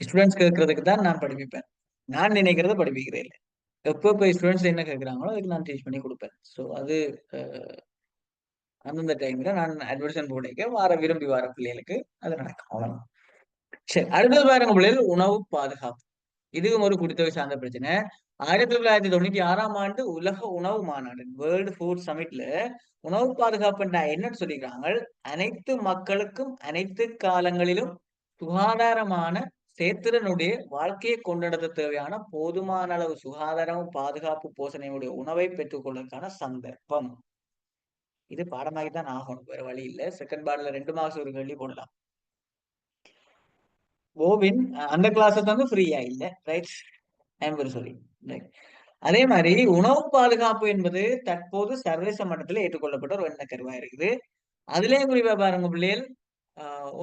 ஸ்டூடெண்ட்ஸ் கேட்கறதுக்கு தான் நான் படிப்பிப்பேன். நான் நினைக்கிறத படிப்பிக்கிறேன் இல்லை. எப்போ ஸ்டூடெண்ட்ஸ் என்ன கேட்குறாங்களோ அதுக்கு நான் டீச் பண்ணி கொடுப்பேன். ஸோ அது அந்தந்த டைம்ல நான் அட்மிஷன் போட்டிக்க விரும்பி வர பிள்ளைகளுக்கு அது நடக்கும். அவ்வளவுதான். சரி, அடுத்தது பாருங்க பிள்ளைகள், உணவு பாதுகாப்பு. இதுவும் ஒரு குடித்தொகை சார்ந்த பிரச்சனை. 1996ஆம் ஆண்டு உலக உணவு மாநாடு, வேர்ல்டு ஃபுட் சமிட்ல உணவு பாதுகாப்பு என்னன்னு சொல்லிக்கிறாங்க. அனைத்து மக்களுக்கும் அனைத்து காலங்களிலும் சுகாதாரமான சேத்திரனுடைய வாழ்க்கையை கொண்டட தேவையான போதுமான அளவு சுகாதாரம், பாதுகாப்பு, போஷணையுடைய உணவை பெற்றுக் கொள்வதற்கான சந்தர்ப்பம். இது பாடமாகித்தான் ஆகணும், வேற வழி இல்லை. செகண்ட் பார்ட்ல 2 மார்க்ஸ் ஒரு கேள்வி போடலாம். கோவின் அந்த கிளாஸ் வந்து ஃப்ரீயா இல்ல, ரைட்? I'm very sorry. அதே மாதிரி உணவு பாதுகாப்பு என்பது தற்போது சர்வதேச மட்டத்தில் ஏற்றுக்கொள்ளப்பட்ட ஒரு எண்ண கருவா இருக்குது. அதுலயும் குறிப்பா பாருங்க பிள்ளைகள்,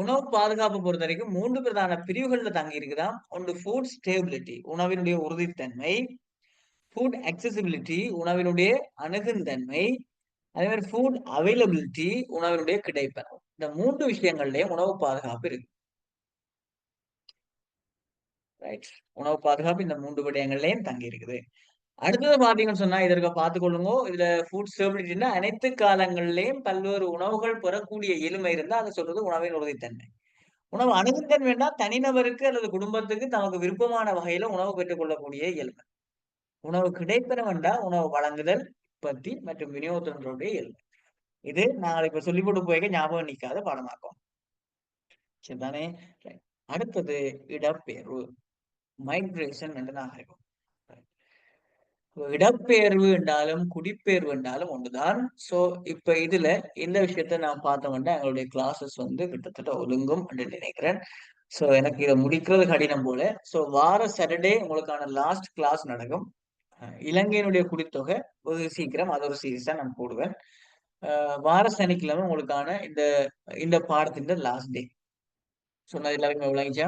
உணவு பாதுகாப்பு பொறுத்த வரைக்கும் 3 பிரதான பிரிவுகள்ல தங்கி இருக்குதாம். ஒன்று ஃபுட் ஸ்டேபிலிட்டி, உணவினுடைய உறுதித்தன்மை. ஃபுட் அக்சசிபிலிட்டி, உணவினுடைய அணுகும் தன்மை. அதே மாதிரி ஃபுட் அவைலபிலிட்டி, உணவினுடைய கிடைப்பது. இந்த 3 விஷயங்கள்லயும் உணவு பாதுகாப்பு இருக்கு. ரைட். உணவு பாதுகாப்பு இந்த 3 விடயங்கள்லயும் தங்கி இருக்குது. அடுத்தது பாத்தீங்கன்னு சொன்னா இதற்கு பார்த்துக்கொள்ளுங்க. இதுல ஃபுட் ஸ்டெபிலிட்டின்னா அனைத்து காலங்களிலேயும் பல்வேறு உணவுகள் பெறக்கூடிய எளிமை இருந்தா அதை சொல்றது உணவின் உறுதித்தன்மை. உணவு அணுகுத்தன்மைன்னா தனிநபருக்கு அல்லது குடும்பத்துக்கு தமக்கு விருப்பமான வகையில உணவு பெற்றுக்கொள்ளக்கூடிய இயல்பு. உணவு கிடைப்பன வேண்டா உணவு வழங்குதல், உற்பத்தி மற்றும் விநியோகத்தினுடைய இயல்பு. இது நாங்கள் இப்ப சொல்லி போட்டு போய்க்க ஞாபகம் நிற்காத பாடமாக்கும். சரிதானே? அடுத்தது இடப்பெயர்வு, மைக்ரேஷன் என்று நாங்கள் இடப்பெயர்வு என்றாலும் குடிப்பெயர்வு என்றாலும் ஒன்றுதான். சோ இப்ப இதுல இந்த விஷயத்த நான் பார்த்தோம்னா எங்களுடைய கிளாஸஸ் வந்து கிட்டத்தட்ட ஒழுங்கும் என்று நினைக்கிறேன். சோ எனக்கு இதை முடிக்கிறது கடினம் போல. சோ வார சாட்டர்டே உங்களுக்கான லாஸ்ட் கிளாஸ் நடக்கும். இலங்கையினுடைய குடித்தொகை வெகு சீக்கிரம் அது ஒரு சீரிஸா நான் போடுவேன். வார சனிக்கிழமை உங்களுக்கான இந்த இந்த பாடத்தின் லாஸ்ட் டே. சொன்னது எல்லாருக்குமே விளங்கிச்சா?